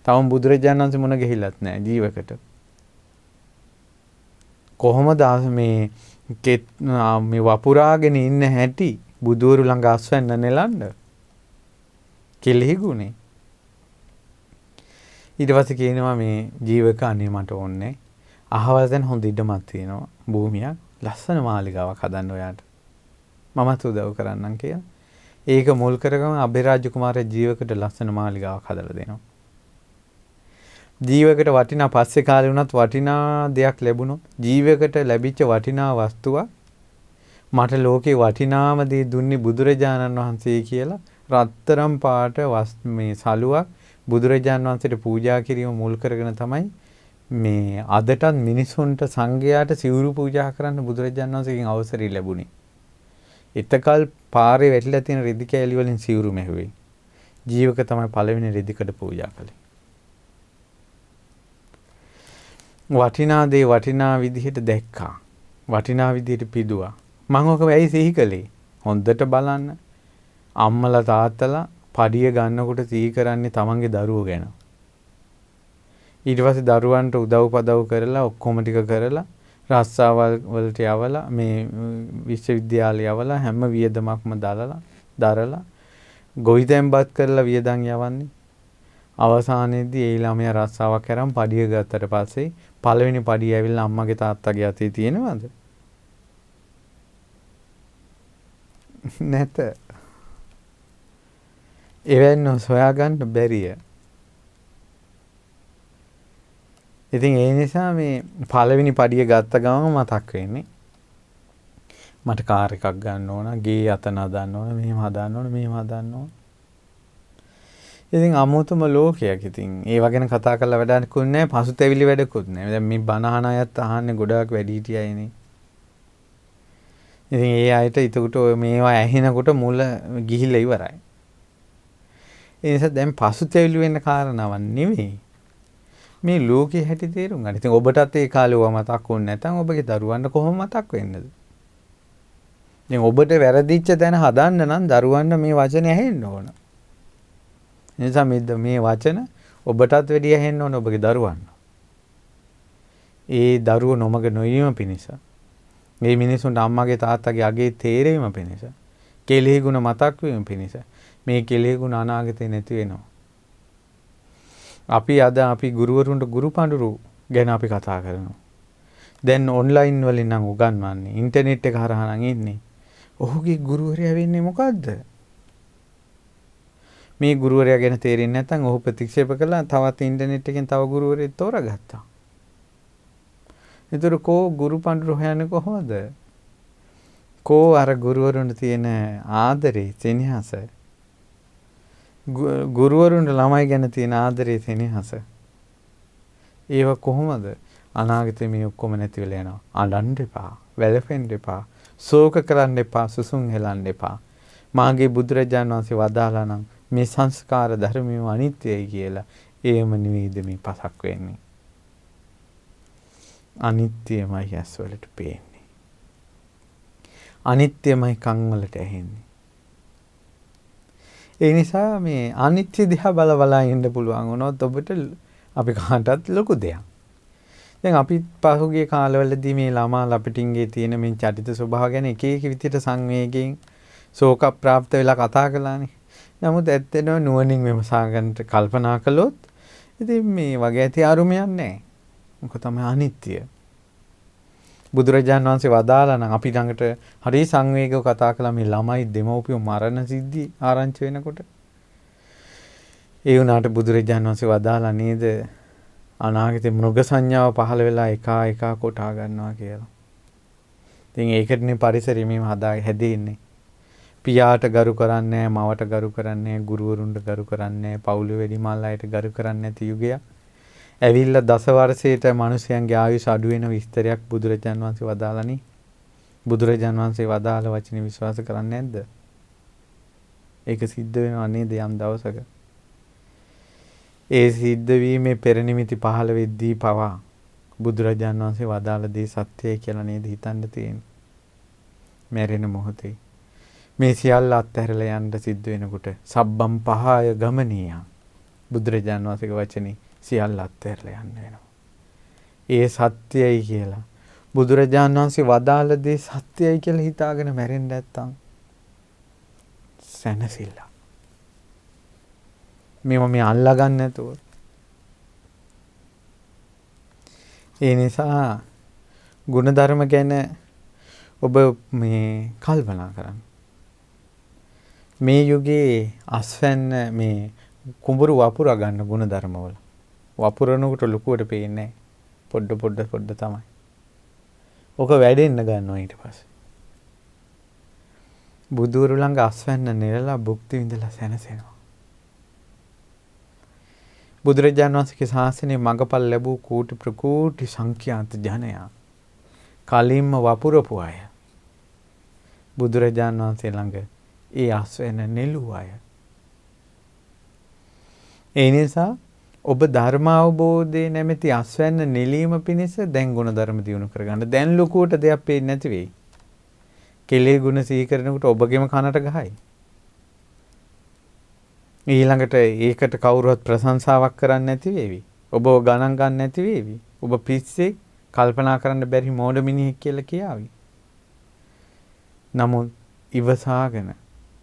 තවම බුදුරජාණන් වහන්සේ මුණ ගැහිලත් නැහැ ජීවකට. කොහොමද මේ මේ වපුරාගෙන ඉන්න හැටි බුදුවරු ළඟ අස්වැන්න නෙලන්න කෙලෙහි ගුණේ. ඊට පස්සේ කියනවා මේ ජීවක අනේ මට ඕනේ අහවල් දැන් හොඳ ඉඩමක් තියෙනවා භූමියක් ලස්සන මාලිගාවක් හදන්න ඔයාට මමත් උදව් කරන්නම් කියලා. ඒක මුල් කරගෙන අබේරාජ කුමාරයා ජීවකට ලස්සන මාලිගාවක් හදලා දෙනවා. ජීවකට වටිනා පස්සේ කාලේ වුණත් වටිනා දෙයක් ලැබුණොත් ජීවකට ලැබිච්ච වටිනා වස්තුවක් මට ලෝකේ වටිනාම දේ දුන්නේ බුදුරජාණන් වහන්සේ කියලා රත්තරම් පාට මේ සලුවක් බුදුරජාණන් වහන්සේට පූජා කිරීම මුල් කරගෙන තමයි මේ අදටත් මිනිසුන්ට සංඝයාට සිවුරු පූජා කරන්න බුදුරජාණන් වහන්සේගෙන් අවසරය ලැබුණේ. එතකල් පාරේ වැටිලා තියෙන රෙදි කෑලි වලින් සිවුරු මැහුවේ. ජීවක තමයි පළවෙනි රෙදිකඩ පූජා කළේ. වටිනා දේ වටිනා විදිහට දැක්කා. වටිනා විදිහට පිදුවා. මම ඔක ඇයි සිහි කළේ? හොඳට බලන්න. අම්මලා තාත්තලා පඩිය ගන්නකොට සිහි කරන්නේ තමන්ගේ දරුවෝ ගැන. ඊට පස්සේ දරුවන්ට උදව් පදව් කරලා ඔක්කොම ටික කරලා රස්සාවල් වලට යවලා මේ විශ්වවිද්‍යාලය යවලා හැම වියදමක්ම දරලා ගොවිතැන්පත් කරලා වියදම් යවන්නේ. අවසානයේදී ඒ ළමයා රස්සාවක් කරන් පඩිය ගත්තට පස්සේ පළවෙනි පඩිය ඇවිල්ලා අම්මගේ තාත්තගේ අතේ තියෙනවද? නැත. එවැන්න සොයාගන්න බැරිය. ඉතින් ඒ නිසා මේ පළවෙනි පඩිය ගත්ත ගමන් මතක් වෙන්නේ මට කාර් එකක් ගන්න ඕන, ගේ අතන හදන්න ඕන, මෙහෙම හදන්න ඕන, මෙහෙම හදන්න ඕන. ඉතින් අමුතුම ලෝකයක්. ඉතින් ඒව ගැන කතා කරලා වැඩකුත් නැහැ, පසුතැවිලි වැඩකුත් නැහැ. දැන් මේ බණ අහන අයත් අහන්නේ ගොඩාක් වැඩිහිටියයිනේ. ඉතින් ඒ අයට ඒකට මේවා ඇහෙනකොට මුල ගිහිල්ලා ඉවරයි. ඒ නිසා දැන් පසුතැවිලි වෙන්න කාරණාවක් නෙවෙයි. මේ ලෝකයේ හැටි තේරුම් ගන්න. ඉතින් ඔබටත් ඒ කාලේ ඔව මතක් වුනේ නැත්නම් ඔබගේ දරුවන්ට කොහොම මතක් වෙන්නද? දැන් ඔබට වැරදිච්ච තැන හදන්න නම් දරුවන්ට මේ වචනේ ඇහෙන්න ඕන. ඒ නිසා මේ වචන ඔබටත් වැඩි ඇහෙන්න ඕන ඔබගේ දරුවන්ට. ඒ දරුවෝ නොමග නොයීම පිණිස මේ මිනිසුන්ට අම්මගේ තාත්තගේ අගේ තේරෙීම පිණිස කෙලෙහි ගුණ මතක් වීම පිණිස මේ කෙලෙහි ගුණ අනාගතේ නැති වෙනවා. අපි ගුරුවරුන්ට ගුරු පඬුරු ගැන අපි කතා කරනවා. දැන් ඔන්ලයින් වලින් නම් උගන්වන්නේ ඉන්ටර්නෙට් එක හරහා නම් ඉන්නේ. ඔහුගේ ගුරුවරයා වෙන්නේ මොකද්ද? මේ ගුරුවරයා ගැන තේරෙන්නේ නැත්නම් ඔහු ප්‍රතික්ෂේප කළා තවත් ඉන්ටර්නෙට් එකෙන් තව ගුරුවරයෙක් තෝරාගත්තා. ඒතර කෝ ගුරු පඬුරු හොයන්නේ කොහොමද? කෝ අර ගුරුවරුන්ට තියෙන ආදරේ සෙනෙහස ගුරුවරුන්ට ළමයි ගැන තියෙන ආදරේ සෙනෙහස ඒව කොහොමද අනාගතේ මේ ඔක්කොම නැති වෙලා යනවා. අඬන්න එපා, වැළපෙන්න එපා, ශෝක කරන්න එපා, සුසුම් හෙලන්න එපා. මාගේ බුදුරජාණන් වහන්සේ වදාලා නම් මේ සංස්කාර ධර්මිය අනිත්‍යයි කියලා. ඒම නෙවෙයිද මේ පසක් වෙන්නේ. අනිත්‍යමයි ඇස් වලට පේන්නේ. අනිත්‍යමයි කන් වලට ඇහෙන්නේ. ඒ නිසා මේ අනිත්‍ය දිහා බල ඉන්න පුළුවන් වුණොත් ඔබට අපි කාටත් ලොකු දෙයක්. දැන් අපි පහුගිය කාලවලදී මේ ළමා ලපටින්ගේ තියෙන මේ චරිත ස්වභාව ගැන එක එක විදිහට සංවේගයෙන් ශෝක ප්‍රාප්ත වෙලා කතා කළානේ. නමුත් ඇත්තටම නුවණින් විමසා ගන්නට කල්පනා කළොත් ඉතින් මේ වගේ ඇති අරුමයක් නැහැ. මොකද තමයි අනිත්‍ය. බුදුරජාණන් වහන්සේ වදාලා නම් අපි ළඟට හරි සංවේගව කතා කළා මේ ළමයි දෙමව්පියෝ මරණ සිද්ධි ආරංචි වෙනකොට. ඒ වුණාට බුදුරජාණන් වහන්සේ වදාලා නේද අනාගතේ මෘග සංඥාව පහළ වෙලා එක කොටා ගන්නවා කියලා. ඉතින් ඒකටනේ පරිසරෙ මේ හැදෙන්නේ. පියාට ගරු කරන්නේ නැහැ, මවට ගරු කරන්නේ නැහැ, ගුරුවරුන්ට ගරු කරන්නේ නැහැ, පවුලේ වැඩිමල් අයට ගරු කරන්නේ නැති යුගයක්. ඇවිල්ලා දස වර්ෂයට මිනිසයන්ගේ ආයුෂ අඩු වෙන විස්තරයක් බුදුරජාන් වහන්සේ වදාළනේ. බුදුරජාන් වහන්සේ වදාළ වචනේ විශ්වාස කරන්නේ නැද්ද? ඒක සිද්ධ වෙනව නේද යම් දවසක? ඒ සිද්ධ වීමේ පෙර නිමිති පහළ වෙද්දී පවා බුදුරජාන් වහන්සේ වදාළ දේ සත්‍යයි කියලා නේද හිතන්න තියෙන්නේ. මැරෙන මොහොතේ මේ සියල්ල අත්හැරලා යන්න සිද්ධ වෙනකොට සබ්බම් පහය ගමනීය බුදුරජාන් වහන්සේගේ වචනේ සියල්ල අත්හැරලා යන්න වෙනවා. ඒ සත්‍යයි කියලා බුදුරජාන් වහන්සේ වදාළ දේ සත්‍යයි කියලා හිතාගෙන මැරෙන්න නැත්තම් සැනසෙල්ල. මේ අල්ලා ගන්න නැතුව. ඒ නිසා ගුණධර්ම ගැන ඔබ මේ කල්පනා කරන්න. මේ යුගයේ අස්වැන්න මේ කුඹුරු වපුරා ගන්න ගුණධර්ම වල. වපුරනකොට ලොකුවට පේන්නේ නැහැ. පොඩ තමයි. ඔක වැඩෙන්න ගන්නවා ඊට පස්සේ. බුදුරු ළඟ අස්වැන්න නෙරලා භුක්ති විඳලා සැනසෙනවා. බුදුරජාණන් වහන්සේගේ ශාසනයේ මඟපල් ලැබූ කෝටි ප්‍රකෝටි සංඛ්‍යාත ජනයා කලින්ම වපුරපු අය. බුදුරජාණන් වහන්සේ ළඟ ඒ අස්වැන්න නෙළුව අය. ඒ නිසා ඔබ ධර්ම අවබෝධයේ නැමැති අස්වැන්න නෙලීම පිණිස දැන් ගුණ ධර්ම දියුණු කරගන්න. දැන් ලොකුවට දෙයක් පේන්නේ නැති වෙයි. කෙලේ ගුණ සිහි කරනකොට ඔබගේම කනට ගහයි. ඊළඟට ඒකට කවුරුවත් ප්‍රශංසාවක් කරන්නේ නැති වේවි. ඔබ ගණන් ගන්න නැති වේවි. ඔබ පිස්සේ කල්පනා කරන්න බැරි මෝඩ මිනිහෙක් කියලා කියාවි. නමුත් ඉවසාගෙන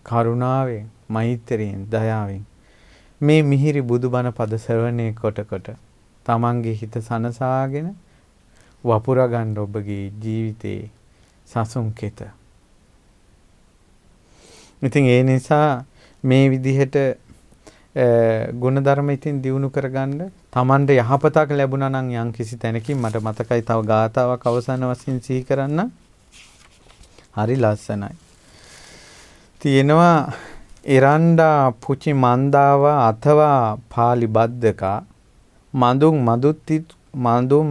කරුණාවෙන් මෛත්‍රියෙන් දයාවෙන් මේ මිහිරි බුදුබණ පද ශ්‍රවණය කොට තමන්ගේ හිත සනසාගෙන වපුරා ගන්න ඔබගේ ජීවිතේ සසුන් කෙත. ඉතින් ඒ නිසා මේ විදිහට ගුණධර්ම ඉතින් දියුණු කරගන්න තමන්ට යහපතක් ලැබුණා නම් යම් කිසි තැනකින් මට මතකයි තව ගාතාවක් අවසාන වශයෙන් සිහි කරන්න. හරි ලස්සනයි. තියෙනවා එරණ්ඩා පුචි මන්දාව අथवा පාලි බද්දකා මඳුන්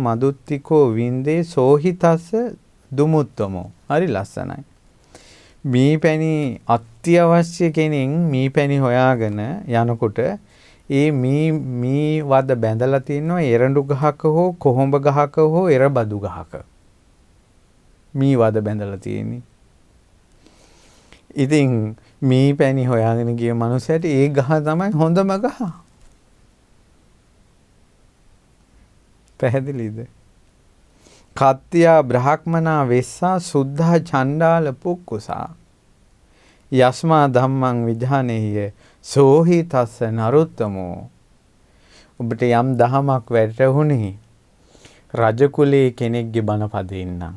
මදුත්තිකෝ වින්දේ සෝහිතස්ස දුමුත්තමෝ. හරි ලස්සනයි. මීපැණි අත්‍යවශ්‍ය කෙනෙක් මීපැණි හොයාගෙන යනකොට ඒ මී වද බැඳලා තියෙනවා එරඬු ගහක හෝ කොහොඹ ගහක හෝ එරබදු ගහක. මී වද බැඳලා තියෙන්නේ. ඉතින් මීපැණි හොයාගෙන ගිය මනුස්සයට ඒ ගහ තමයි හොඳම ගහ. පැහැදිලිද? කත්තියා බ්‍රහ්මනා වෙස්සා සුද්ධා චණ්ඩාල පුක්කුසා යස්මා ධම්මං විජානෙහිය සෝහි තස්ස නරුත්තමෝ. ඔබට යම් දහමක් වැටහුණේ රජ කුලයේ කෙනෙක්ගේ බණ පදයෙන් නම්,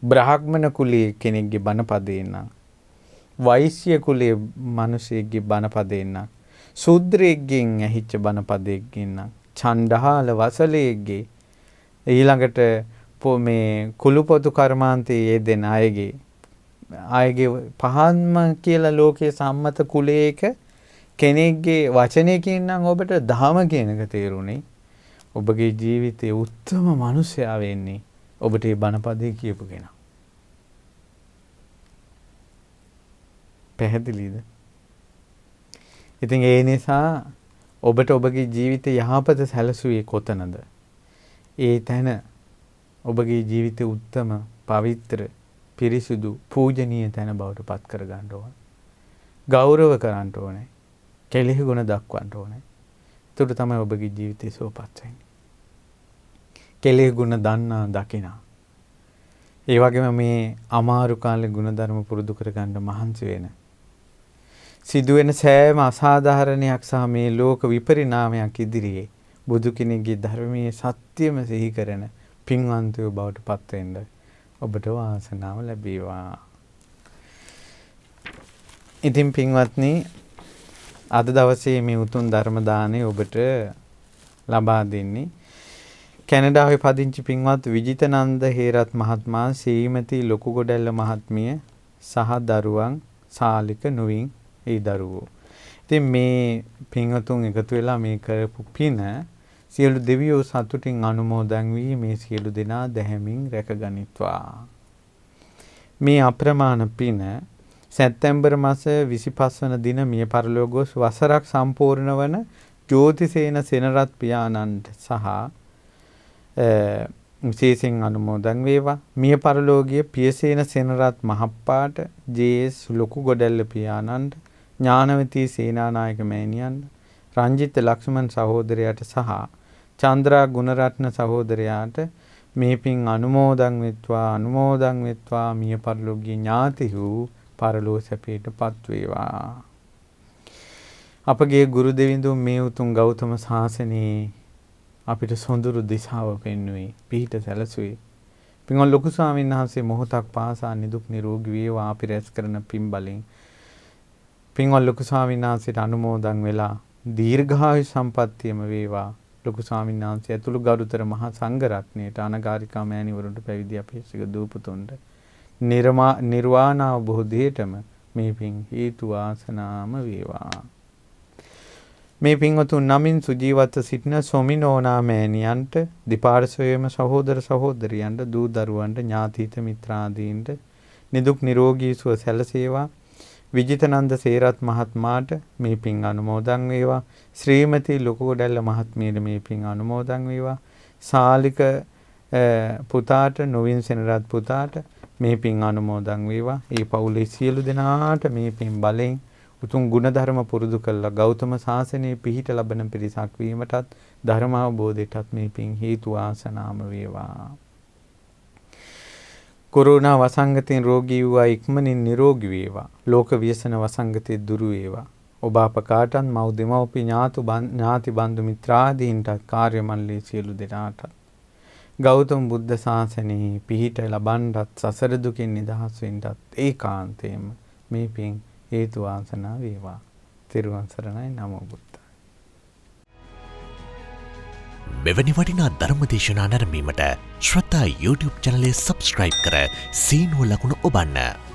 බ්‍රාහ්මණ කුලයේ කෙනෙක්ගේ බණ පදයෙන් නම්, වෛශ්‍ය කුලයේ මිනිසෙක්ගේ බණ පදයෙන් නම්, ශූද්‍රයෙක්ගෙන් ඇහිච්ච බණ පදයෙන් නම්, චණ්ඩාල වසලයෙක්ගේ ඊළඟට මේ කුළුපොතු කර්මාන්තයේ යෙදෙන අයගේ පහන්ම කියලා ලෝකයේ සම්මත කුලයක කෙනෙක්ගේ වචනයකින් නම් ඔබට ධම කියන එක තේරුණේ. ඔබගේ ජීවිතයේ උත්තම මිනිසයා වෙන්නේ ඔබට මේ බණපදේ කියපු කෙනා. පැහැදිලිද? ඉතින් ඒ නිසා ඔබට ඔබගේ ජීවිතය යහපත සැලසුවේ කොතනද? ඒ තැන ඔබගේ ජීවිතේ උත්තම පවිත්‍ර පිරිසුදු පූජනීය තැන බවට පත් කර ගන්න ඕන. ගෞරව කරන්න ඕනේ. කෙලෙහි ගුණ දක්වන්න ඕනේ. එතකොට තමයි ඔබගේ ජීවිතේ සුවපත් වෙන්නේ. කෙලෙහි ගුණ දන්නා දකිනා. ඒ වගේම මේ අමාරු කාලේ ගුණ ධර්ම පුරුදු කර ගන්න මහන්සි වෙන. සිදුවෙන සෑම අසාධාරණයක් සහ මේ ලෝක විපරිණාමයක් ඉදිරියේ බුදු කෙනෙක්ගේ ධර්මයේ සත්‍යම සිහි කරන පින්වන්තයෝ බවට පත් වෙන්න ඔබට වාසනාව ලැබේවා. ඉතින් පින්වත්නි, අද දවසේ මේ උතුම් ධර්ම දාණය ඔබට ලබා දෙන්නේ කැනඩාවේ පදිංචි පින්වත් විජිතනන්ද හේරත් මහත්මයා, ශ්‍රීමති ලොකුගොඩැල්ල මහත්මිය සහ දරුවන් සාලික නුවින් ඒ දරුවෝ. ඉතින් මේ පින්වතුන් එකතු වෙලා මේ කරපු පින සියලු දෙවියෝ සතුටින් අනුමෝදන් වී මේ සියලු දෙනා දැහැමින් රැකගනිත්වා. මේ අප්‍රමාණ පින සැප්තැම්බර් මාස 25 වන දින මිය පරලොව ගොස් වසරක් සම්පූර්ණ වන ජෝතිසේන සෙනරත් පියාණන්ට සහ විශේෂයෙන් අනුමෝදන් වේවා. මිය පරලෝකීය පියසේන සෙනරත් මහප්පාට, ජේ.එස්. ලොකු ගොඩැල්ල පියාණන්ට, ඥානවතී සේනානායක මෑණියන්ට, රංජිත් ලක්ෂ්මන් සහෝදරයාට සහ චන්ද්‍රා ගුණරත්න සහෝදරයාට මේ පින් අනුමෝදන් වෙත්වා මිය පරලෝකීය ඥාතිහු පරලෝ සැපයටපත් වේවා. අපගේ ගුරු දෙවිඳුන් මේ උතුම් ගෞතම ශාසනයේ අපිට සොඳුරු දිශාව පෙන්වුවේ පිහිට සැලසුවේ. පින්වත් ලොකු ස්වාමීන් වහන්සේ මොහොතක් පාසා නිදුක් නිරෝගී වේවා අපි රැස් කරන පින් බලෙන්. පින්වත් ලොකු ස්වාමීන් වහන්සේට අනුමෝදන් වෙලා දීර්ඝායු සම්පන්නියම වේවා. ලොකු ස්වාමීන් වහන්සේ ඇතුළු ගරුතර මහා සංඝ රත්නයට, අනගාരികා මෑණිවරුන්ට, පැවිදි අපේක්ෂක දූපතුන්ට නිර්වාණ අවබෝධයටම මේ පින් හේතු වාසනාම වේවා. මේ පින්වතුන් නමින් සුජීවත්ව සිටින සොමිනෝනා මෑණියන්ට, දෙපාර්ශ්වයේම සහෝදර සහෝදරියන්ට, දූ දරුවන්ට, ඥාතිත මිත්‍රාදීන්ට නිදුක් නිරෝගී සුව සැලසේවා. විජිතනන්ද සේරත් මහත්මයාට මේ පින් අනුමෝදන් වේවා. ශ්‍රීමති ලොකු ගොඩැල්ල මහත්මියට මේ පින් අනුමෝදන් වේවා. සාලික පුතාට, නොවින් සෙනරත් පුතාට මේ පින් අනුමෝදන් වේවා. ඒ පවුලේ සියලු දෙනාට මේ පින් බලෙන් උතුම් ගුණධර්ම පුරුදු කළා ගෞතම සාසනයේ පිහිට ලබන පිරිසක් වීමටත්, ධර්ම අවබෝධයටත් මේ පින් හේතු වාසනාම වේවා. කොරෝනා වසංගතයෙන් රෝගී වූ අය ඉක්මනින් නිරෝගී වේවා. ලෝක ව්‍යසන වසංගතය දුරු වේවා. ඔබ අප කාටත්, මව් දෙමව්පිය ඥාති බන්දු මිත්‍රාදීන්ට, කාර්ය මණ්ඩලයේ සියලු දෙනාට ගෞතම බුද්ධ ශාසනයේ පිහිට ලබන්නත්, සසර දුකින් නිදහස් වෙන්නත් ඒකාන්තයෙන්ම මේ පින් හේතු වාසනා වේවා. තෙරුවන් සරණයි. නමෝ බුද්ධාය. මෙවැනි වටිනා ධර්ම දේශනා නැරඹීමට ශ්‍රද්ධා YouTube චැනලය සබ්ස්ක්‍රයිබ් කර සීනුව ලකුණ ඔබන්න.